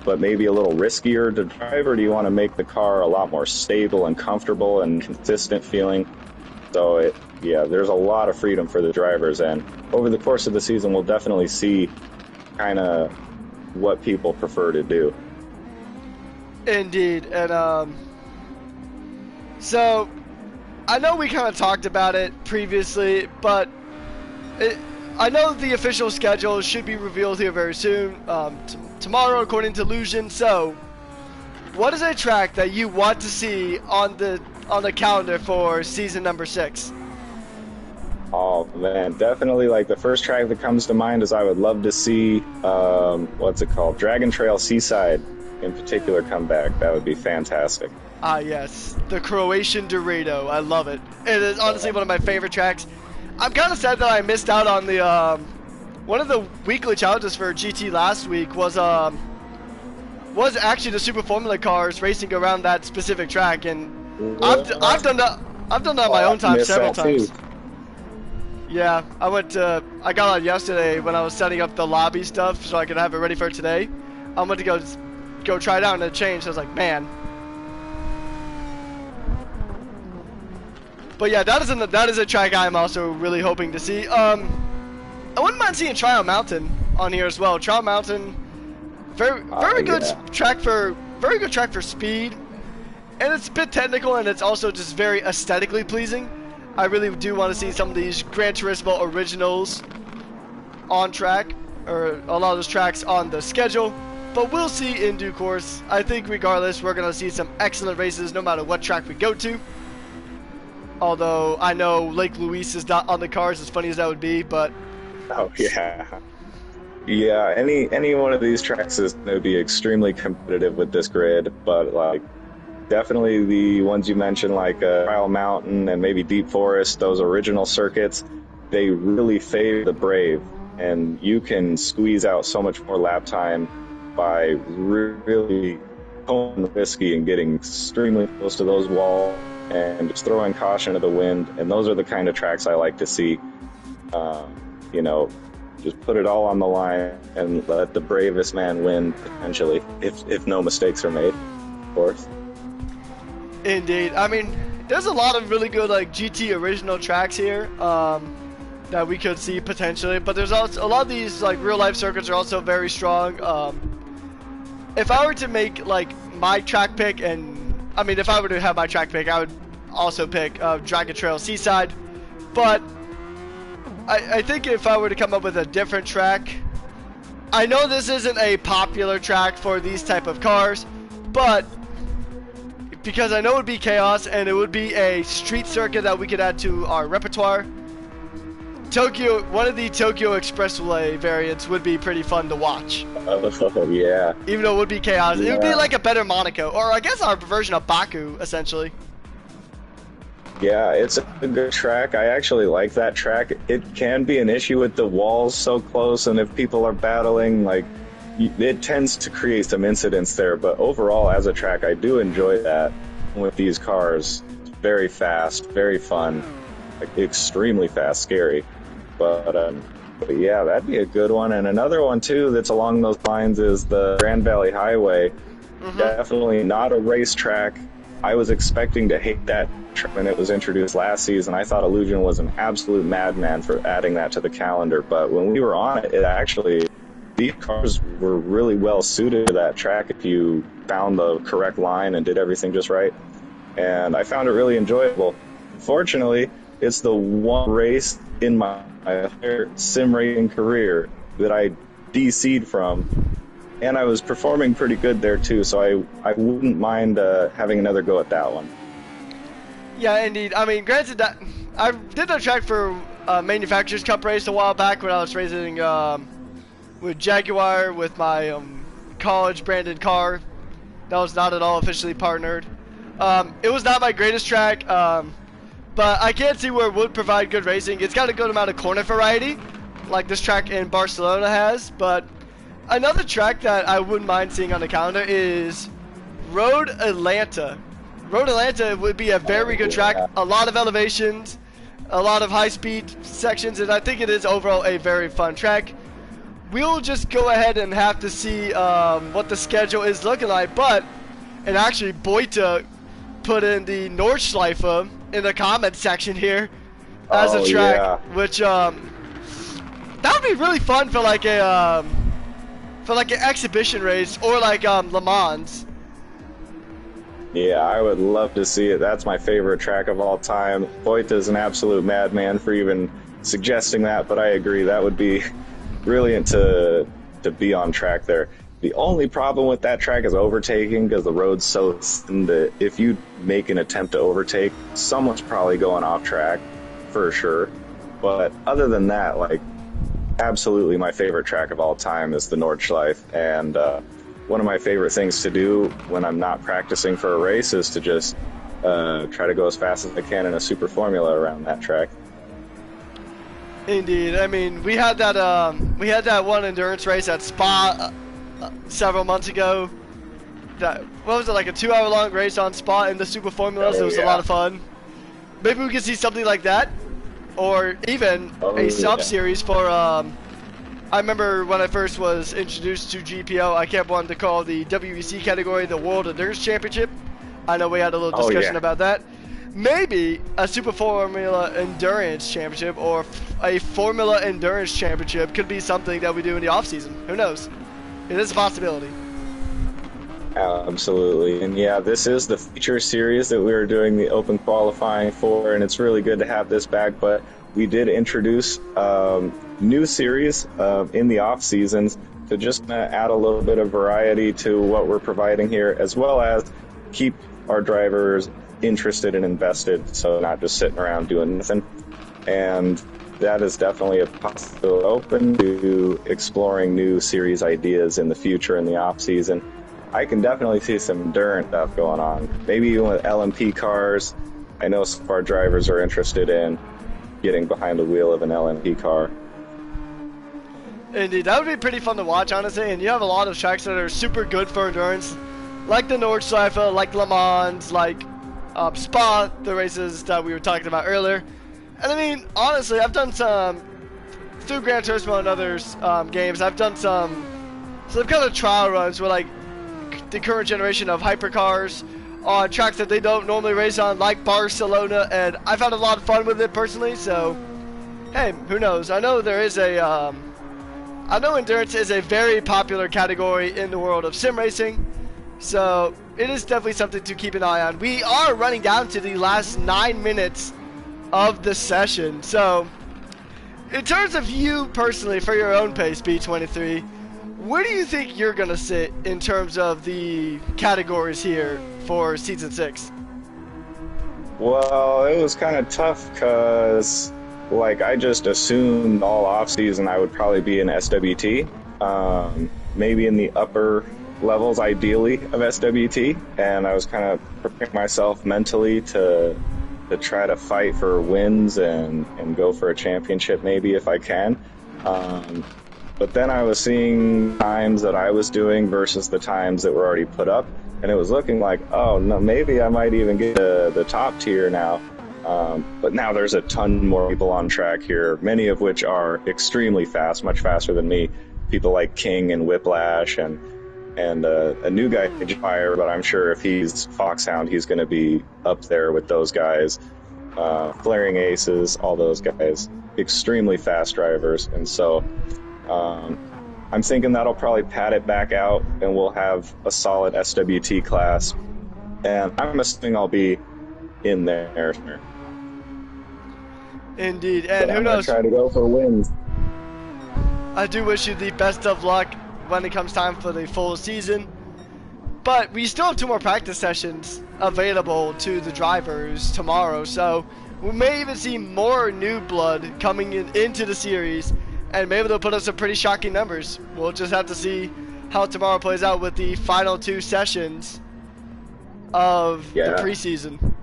but maybe a little riskier to drive, or do you want to make the car a lot more stable and comfortable and consistent feeling? So there's a lot of freedom for the drivers, and over the course of the season we'll definitely see kind of what people prefer to do. Indeed. And so I know we kind of talked about it previously, but I know the official schedule should be revealed here very soon, tomorrow according to Lucian. So what is a track that you want to see on the calendar for season number 6? Oh man, definitely like the first track that comes to mind is I would love to see what's it called, Dragon Trail Seaside in particular come back. That would be fantastic. Ah yes, the Croatian Dorado. I love it. It is honestly one of my favorite tracks. I'm kind of sad that I missed out on the one of the weekly challenges for GT last week was actually the Super Formula cars racing around that specific track, and I've done that on my own time several times. Yeah, I got on yesterday when I was setting up the lobby stuff so I could have it ready for today. I went to go try it out and it changed. I was like, man. But yeah, that is a track I'm also really hoping to see. I wouldn't mind seeing Trial Mountain on here as well. Trial Mountain, very good track for speed, and it's a bit technical, and it's also just very aesthetically pleasing. I really do want to see some of these Gran Turismo originals on track, or a lot of those tracks on the schedule. But we'll see in due course. I think regardless, we're gonna see some excellent races no matter what track we go to. Although I know Lake Louise is not on the cards, as funny as that would be, but... Oh, yeah. Yeah, any one of these tracks is going to be extremely competitive with this grid, but, like, definitely the ones you mentioned, like Trial Mountain and maybe Deep Forest, those original circuits, they really favor the brave, and you can squeeze out so much more lap time by really pulling risky and getting extremely close to those walls and just throwing caution to the wind. And those are the kind of tracks I like to see. You know, just put it all on the line and let the bravest man win, potentially, if no mistakes are made, of course. Indeed. I mean, there's a lot of really good like GT original tracks here that we could see potentially, but there's also a lot of these like real life circuits are also very strong. if I were to make like my track pick, and I mean if I were to have my track pick, I would also pick Dragon Trail Seaside. But I think if I were to come up with a different track, I know this isn't a popular track for these type of cars, but because I know it would be chaos and it would be a street circuit that we could add to our repertoire, one of the Tokyo Expressway variants would be pretty fun to watch. Oh, yeah. Even though it would be chaos, Yeah. it would be like a better Monaco, or I guess our version of Baku, essentially. Yeah, it's a good track. I actually like that track. It can be an issue with the walls so close, and if people are battling, like, it tends to create some incidents there. But overall, as a track, I do enjoy that with these cars. It's very fast, very fun, like extremely fast, scary. But yeah, that'd be a good one. And another one too that's along those lines is the Grand Valley Highway. Definitely not a racetrack. I was expecting to hate that when it was introduced last season. I thought Illusion was an absolute madman for adding that to the calendar. But when we were on it, these cars were really well suited to that track if you found the correct line and did everything just right. And I found it really enjoyable. Fortunately, it's the one race in my entire sim racing career that I DC'd from. And I was performing pretty good there too, so I wouldn't mind having another go at that one. Yeah, indeed. I mean, granted that I did the track for Manufacturers Cup race a while back when I was racing with Jaguar with my college branded car. That was not at all officially partnered. It was not my greatest track, but I can't see where it would provide good racing. It's got a good amount of corner variety, like this track in Barcelona has, but another track that I wouldn't mind seeing on the calendar is Road Atlanta. Road Atlanta would be a very good track. A lot of elevations, a lot of high-speed sections, and I think it is overall a very fun track. We'll just go ahead and have to see what the schedule is looking like. And actually, Boita put in the Nordschleife in the comment section here as a track, which that would be really fun for like a an exhibition race or like Le Mans. Yeah, I would love to see it. That's my favorite track of all time. Boita's an absolute madman for even suggesting that, but I agree that would be brilliant to be on track there. The only problem with that track is overtaking, because the road's so thin that if you make an attempt to overtake, someone's probably going off track for sure. But other than that, like, absolutely my favorite track of all time is the Nordschleife, and one of my favorite things to do when I'm not practicing for a race is to just try to go as fast as I can in a super formula around that track. Indeed. I mean, we had that one endurance race at Spa several months ago. What was it, like a 2-hour long race on Spa in the super formulas? It was a lot of fun. Maybe we could see something like that, or even a sub-series for I remember when I first was introduced to GPL, I kept wanting to call the WEC category the World Endurance Championship. I know we had a little discussion about that. Maybe a Super Formula Endurance Championship or a Formula Endurance Championship could be something that we do in the off-season. Who knows? It is a possibility. Absolutely. And yeah, this is the feature series that we were doing the open qualifying for, and it's really good to have this back, but we did introduce new series in the off seasons to just add a little bit of variety to what we're providing here, as well as keep our drivers interested and invested, so not just sitting around doing nothing. And that is definitely a possibility, open to exploring new series ideas in the future in the off season. I can definitely see some endurance stuff going on, maybe even with LMP cars. I know some of our drivers are interested in getting behind the wheel of an LMP car. Indeed, that would be pretty fun to watch, honestly. And you have a lot of tracks that are super good for endurance, like the Nordschleife, like Le Mans, like Spa, the races that we were talking about earlier. And I mean, honestly, I've done some through Gran Turismo and others games. I've done some kind of trial runs where like the current generation of hypercars on tracks that they don't normally race on, like Barcelona, and I've had a lot of fun with it personally. So, hey, who knows? I know there is a I know endurance is a very popular category in the world of sim racing, so it is definitely something to keep an eye on. We are running down to the last 9 minutes of the session, so in terms of you personally, for your own pace, B23, where do you think you're going to sit in terms of the categories here for Season 6? Well, it was kind of tough because, like, I just assumed all off-season I would probably be in SWT, maybe in the upper levels, ideally, of SWT, and I was kind of preparing myself mentally to try to fight for wins and go for a championship maybe if I can. But then I was seeing times that I was doing versus the times that were already put up, and it was looking like, oh no, maybe I might even get the top tier now. But now there's a ton more people on track here, many of which are extremely fast, much faster than me. People like King and Whiplash and a new guy, Fire, but I'm sure if he's Foxhound, he's going to be up there with those guys. Flaring Aces, all those guys, extremely fast drivers. And so I'm thinking that'll probably pad it back out and we'll have a solid SWT class. And I'm assuming I'll be in there. Indeed, and but who I'm knows? Try to go for wins. I do wish you the best of luck when it comes time for the full season. But we still have 2 more practice sessions available to the drivers tomorrow, so we may even see more new blood coming into the series, and maybe they'll put up some pretty shocking numbers. We'll just have to see how tomorrow plays out with the final 2 sessions of the preseason.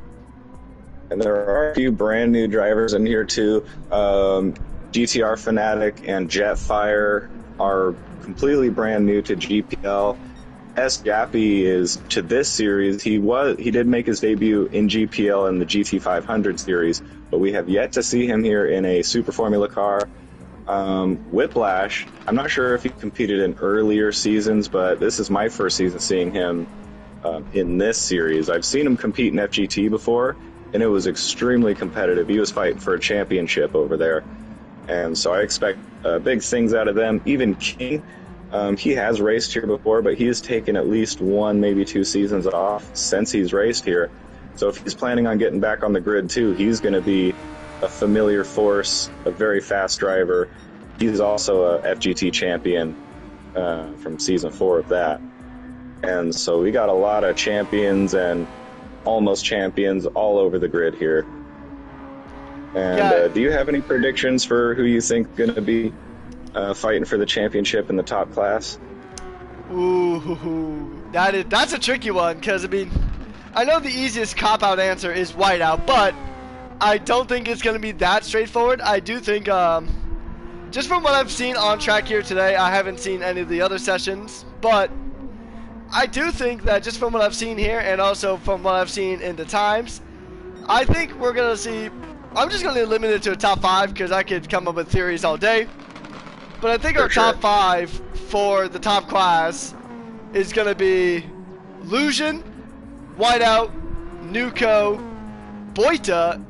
And there are a few brand new drivers in here too. GTR Fanatic and Jetfire are completely brand new to GPL. S. Yappy is to this series. He did make his debut in GPL in the GT500 series, but we have yet to see him here in a Super Formula car. Whiplash, I'm not sure if he competed in earlier seasons, but this is my first season seeing him in this series. I've seen him compete in FGT before, and it was extremely competitive. He was fighting for a championship over there. And so I expect big things out of them. Even King, he has raced here before, but he has taken at least 1, maybe 2 seasons off since he's raced here. So if he's planning on getting back on the grid too, he's going to be a familiar force, a very fast driver. He's also a FGT champion from season 4 of that. And so we got a lot of champions and almost champions all over the grid here. And do you have any predictions for who you think going to be fighting for the championship in the top class? Ooh, that's a tricky one, because I mean, I know the easiest cop-out answer is whiteout, but I don't think it's going to be that straightforward. I do think, just from what I've seen on track here today, I haven't seen any of the other sessions, but I do think that just from what I've seen here, and also from what I've seen in the times, I think we're going to see, I'm just going to limit it to a top 5, because I could come up with theories all day. But I think our top 5 for the top class is going to be Lusion, Whiteout, Nuco, Boita,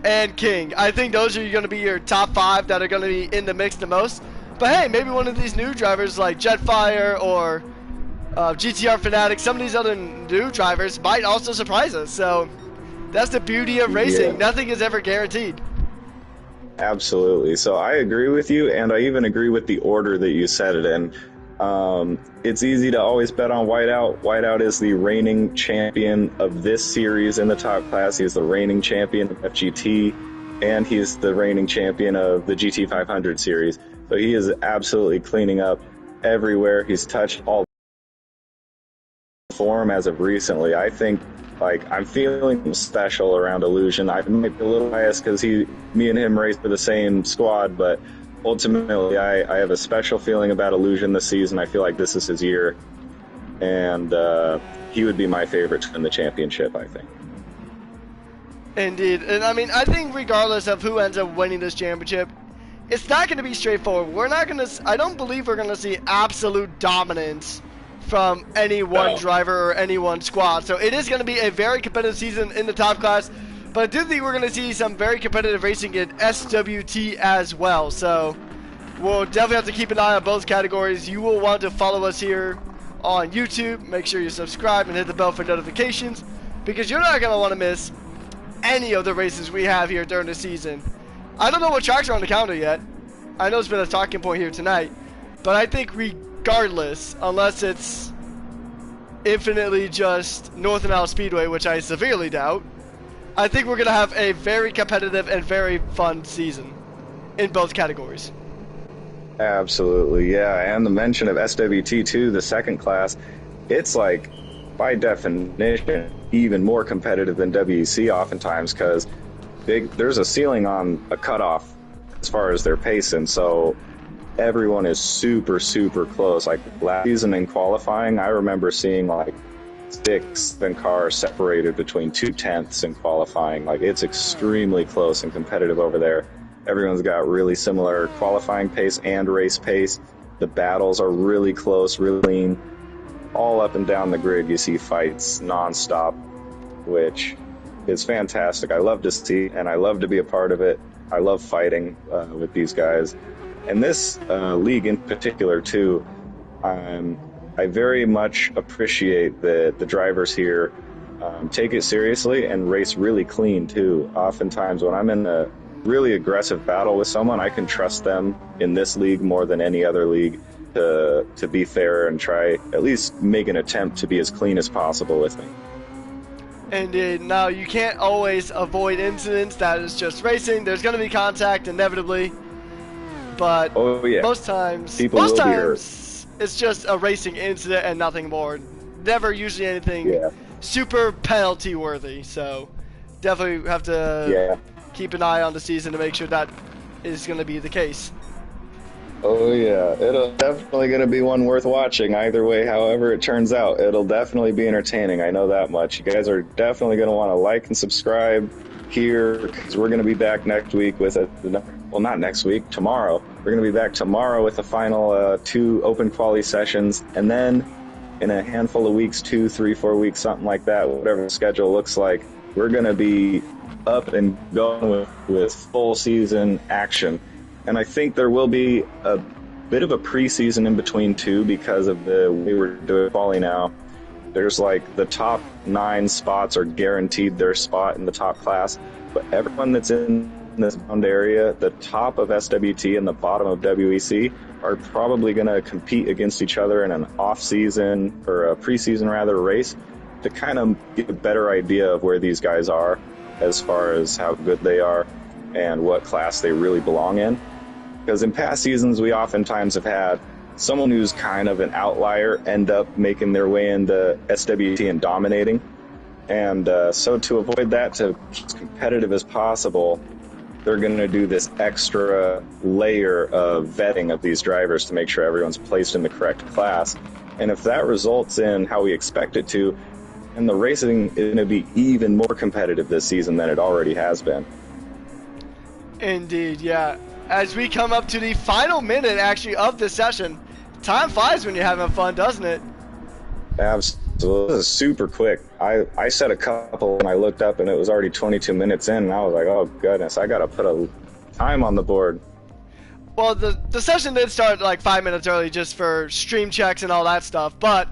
and King. I think those are going to be your top 5 that are going to be in the mix the most. But hey, maybe one of these new drivers like Jetfire or GTR Fanatic, some of these other new drivers might also surprise us. So that's the beauty of racing. Yeah. Nothing is ever guaranteed. Absolutely. So I agree with you, and I even agree with the order that you said it in. It's easy to always bet on Whiteout. Whiteout is the reigning champion of this series in the top class. He's the reigning champion of FGT, and he's the reigning champion of the GT500 series. So he is absolutely cleaning up everywhere. He's touched all form as of recently. I think, like, I'm feeling special around Illusion. I might be a little biased because me and him raced for the same squad, but ultimately I have a special feeling about Illusion this season. I feel like this is his year, and he would be my favorite to win the championship, I think. Indeed. And I mean, I think regardless of who ends up winning this championship, it's not going to be straightforward. I don't believe we're going to see absolute dominance from any one driver or any one squad. So it is going to be a very competitive season in the top class, but I do think we're going to see some very competitive racing in SWT as well. So we'll definitely have to keep an eye on both categories. You will want to follow us here on YouTube. Make sure you subscribe and hit the bell for notifications, because you're not going to want to miss any of the races we have here during the season. I don't know what tracks are on the calendar yet. I know it's been a talking point here tonight, but I think regardless, unless it's infinitely just North and Isle Speedway, which I severely doubt, I think we're going to have a very competitive and very fun season in both categories. Absolutely, yeah. And the mention of SWT2, the second class, it's like, by definition, even more competitive than WEC oftentimes, because there's a ceiling on a cutoff as far as their pace, and so everyone is super, super close. Like last season in qualifying, I remember seeing like 6 cars separated between 2/10 in qualifying. Like, it's extremely close and competitive over there. Everyone's got really similar qualifying pace and race pace. The battles are really close, really lean. All up and down the grid, you see fights nonstop, which is fantastic. I love to see, and I love to be a part of it. I love fighting with these guys. And this league in particular, too, I very much appreciate that the drivers here take it seriously and race really clean, too. Oftentimes, when I'm in a really aggressive battle with someone, I can trust them in this league more than any other league to be fair and try at least make an attempt to be as clean as possible with me. And now you can't always avoid incidents. That is just racing. There's going to be contact inevitably, but most times it's just a racing incident and nothing more. Never usually anything super penalty worthy. So definitely have to keep an eye on the season to make sure that is going to be the case. Oh yeah, it'll definitely going to be one worth watching either way. However it turns out, it'll definitely be entertaining. I know that much. You guys are definitely going to want to like and subscribe here, because we're going to be back next week with not next week, tomorrow. We're going to be back tomorrow with the final 2 open quali sessions, and then in a handful of weeks, 2, 3, 4 weeks, something like that, whatever the schedule looks like, we're going to be up and going with full season action. And I think there will be a bit of a preseason in between too, because of the way we're doing quali now. There's like the top 9 spots are guaranteed their spot in the top class, but everyone that's in this bound area, the top of SWT and the bottom of WEC, are probably going to compete against each other in an off-season or a preseason rather race to kind of get a better idea of where these guys are as far as how good they are and what class they really belong in. Because in past seasons, we oftentimes have had someone who's kind of an outlier end up making their way into SWT and dominating. And so to avoid that, to keep as competitive as possible, they're going to do this extra layer of vetting of these drivers to make sure everyone's placed in the correct class. And if that results in how we expect it to, and the racing is going to be even more competitive this season than it already has been. Indeed, yeah. As we come up to the final minute, actually, of the session, time flies when you're having fun, doesn't it? Absolutely. This is super quick. I said a couple and I looked up and it was already 22 minutes in, and I was like, oh goodness, I got to put a time on the board. Well, the session did start like 5 minutes early just for stream checks and all that stuff, but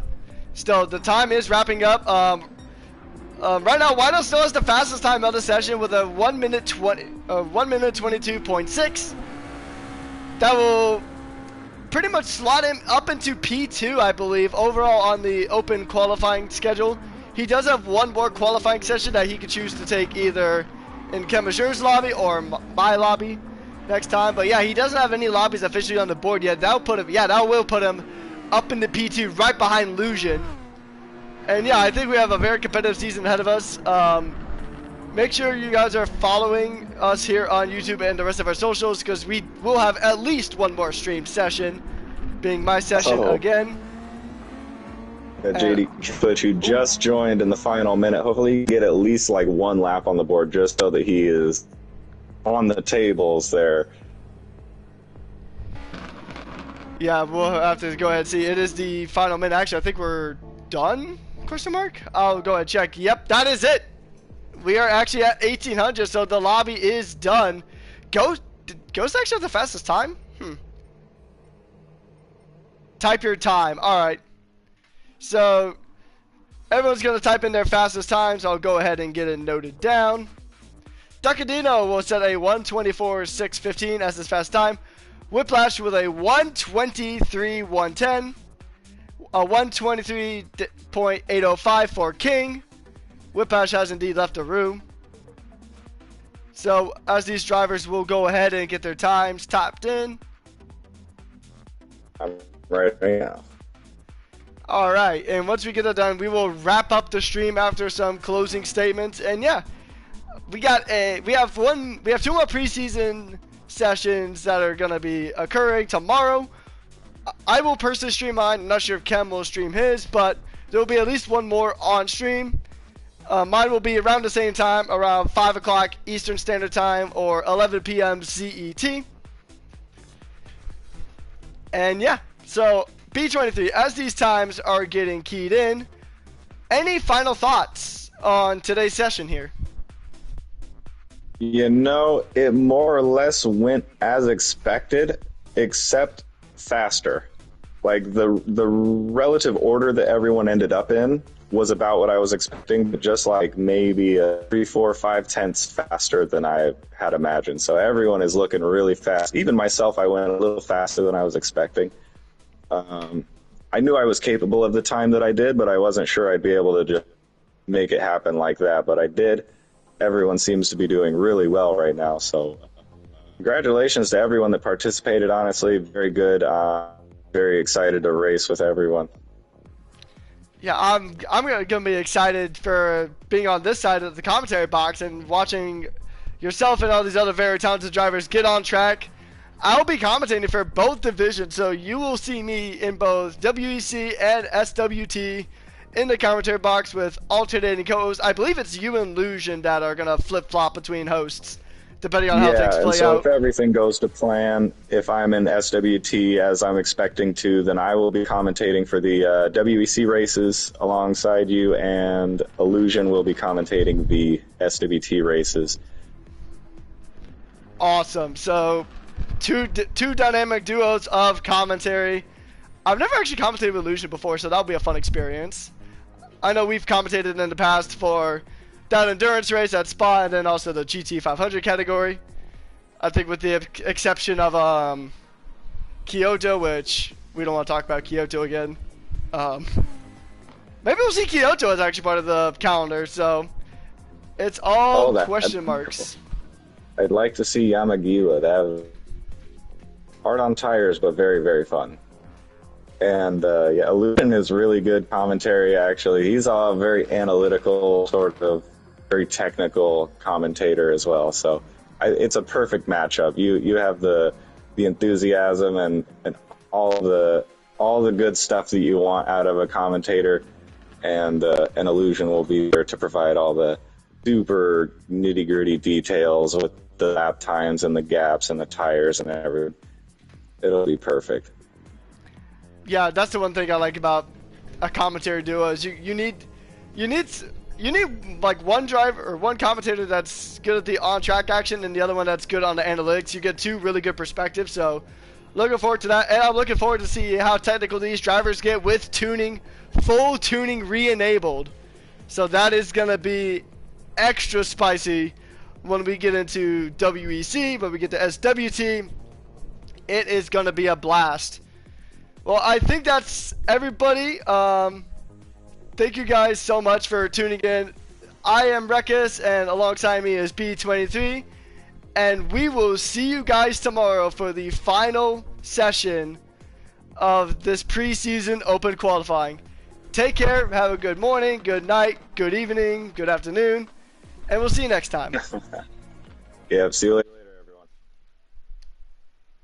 still, the time is wrapping up. Right now, Wino still has the fastest time of the session with a 1:22.6. That will pretty much slot him up into P2, I believe, overall on the open qualifying schedule. He does have one more qualifying session that he could choose to take either in Kemazur's lobby or my lobby next time. But yeah, he doesn't have any lobbies officially on the board yet. That will put him up into P2 right behind Lucian. And yeah, I think we have a very competitive season ahead of us. Make sure you guys are following us here on YouTube and the rest of our socials, because we will have at least one more stream session, being my session again. JD, but you just joined in the final minute. Hopefully you get at least like one lap on the board just so that he is on the tables there. Yeah, we'll have to go ahead and see. It is the final minute. Actually, I think we're done? Question mark? I'll go ahead and check. Yep, that is it. We are actually at 1800, so the lobby is done. Ghost actually have the fastest time? type your time. Alright. So, everyone's going to type in their fastest times. I'll go ahead and get it noted down. Ducadino will set a 1:24.615 as his fast time. Whiplash with a 1:23.110. A 1:23.805 for King. Whiplash has indeed left the room. So, as these drivers will go ahead and get their times typed in. I'm right now. Alright, and once we get that done, we will wrap up the stream after some closing statements. And yeah, we have two more preseason sessions that are going to be occurring tomorrow. I will personally stream mine. I'm not sure if Kem will stream his, but there will be at least one more on stream. Mine will be around the same time, around 5 o'clock Eastern Standard Time or 11 p.m. CET. And yeah, so B23, as these times are getting keyed in, any final thoughts on today's session here? You know, it more or less went as expected, except faster. Like the relative order that everyone ended up in was about what I was expecting, but just like maybe 3, 4, 5 tenths faster than I had imagined. So everyone is looking really fast. Even myself, I went a little faster than I was expecting. I knew I was capable of the time that I did, but I wasn't sure I'd be able to just make it happen like that. But I did. Everyone seems to be doing really well right now. So congratulations to everyone that participated. Honestly, very good. Very excited to race with everyone. Yeah, I'm gonna be excited for being on this side of the commentary box and watching yourself and all these other very talented drivers get on track. I'll be commentating for both divisions, so you will see me in both WEC and SWT in the commentary box with alternating co-hosts. I believe it's you and Lusion that are gonna flip-flop between hosts, depending on how things play so out. if everything goes to plan, if I'm in SWT as I'm expecting to, then I will be commentating for the WEC races alongside you, and Illusion will be commentating the SWT races. Awesome. So, two dynamic duos of commentary. I've never actually commentated with Illusion before, so that'll be a fun experience. I know we've commentated in the past for that endurance race at Spa, and then also the GT 500 category. I think with the exception of Kyoto, which we don't want to talk about Kyoto again. Maybe we'll see Kyoto as actually part of the calendar, so it's all question marks. I'd like to see Yamagiwa. That was hard on tires, but very, very fun. And yeah, Illusion is really good commentary, actually. He's a very analytical, sort of very technical commentator as well. So it's a perfect matchup. You have the enthusiasm and all the good stuff that you want out of a commentator, and an Illusion will be there to provide all the super nitty-gritty details with the lap times and the gaps and the tires and everything. It'll be perfect. Yeah, that's the one thing I like about a commentary duo is you need like one driver or one commentator that's good at the on-track action and the other one that's good on the analytics. You get two really good perspectives, so looking forward to that. And I'm looking forward to see how technical these drivers get with tuning, full tuning re-enabled. So that is going to be extra spicy when we get into WEC, when we get to SWT. It is going to be a blast. Well, I think that's everybody. Thank you guys so much for tuning in. I am Rekus, and alongside me is B23. And we will see you guys tomorrow for the final session of this preseason open qualifying. Take care, have a good morning, good night, good evening, good afternoon, and we'll see you next time. Yeah, see you later.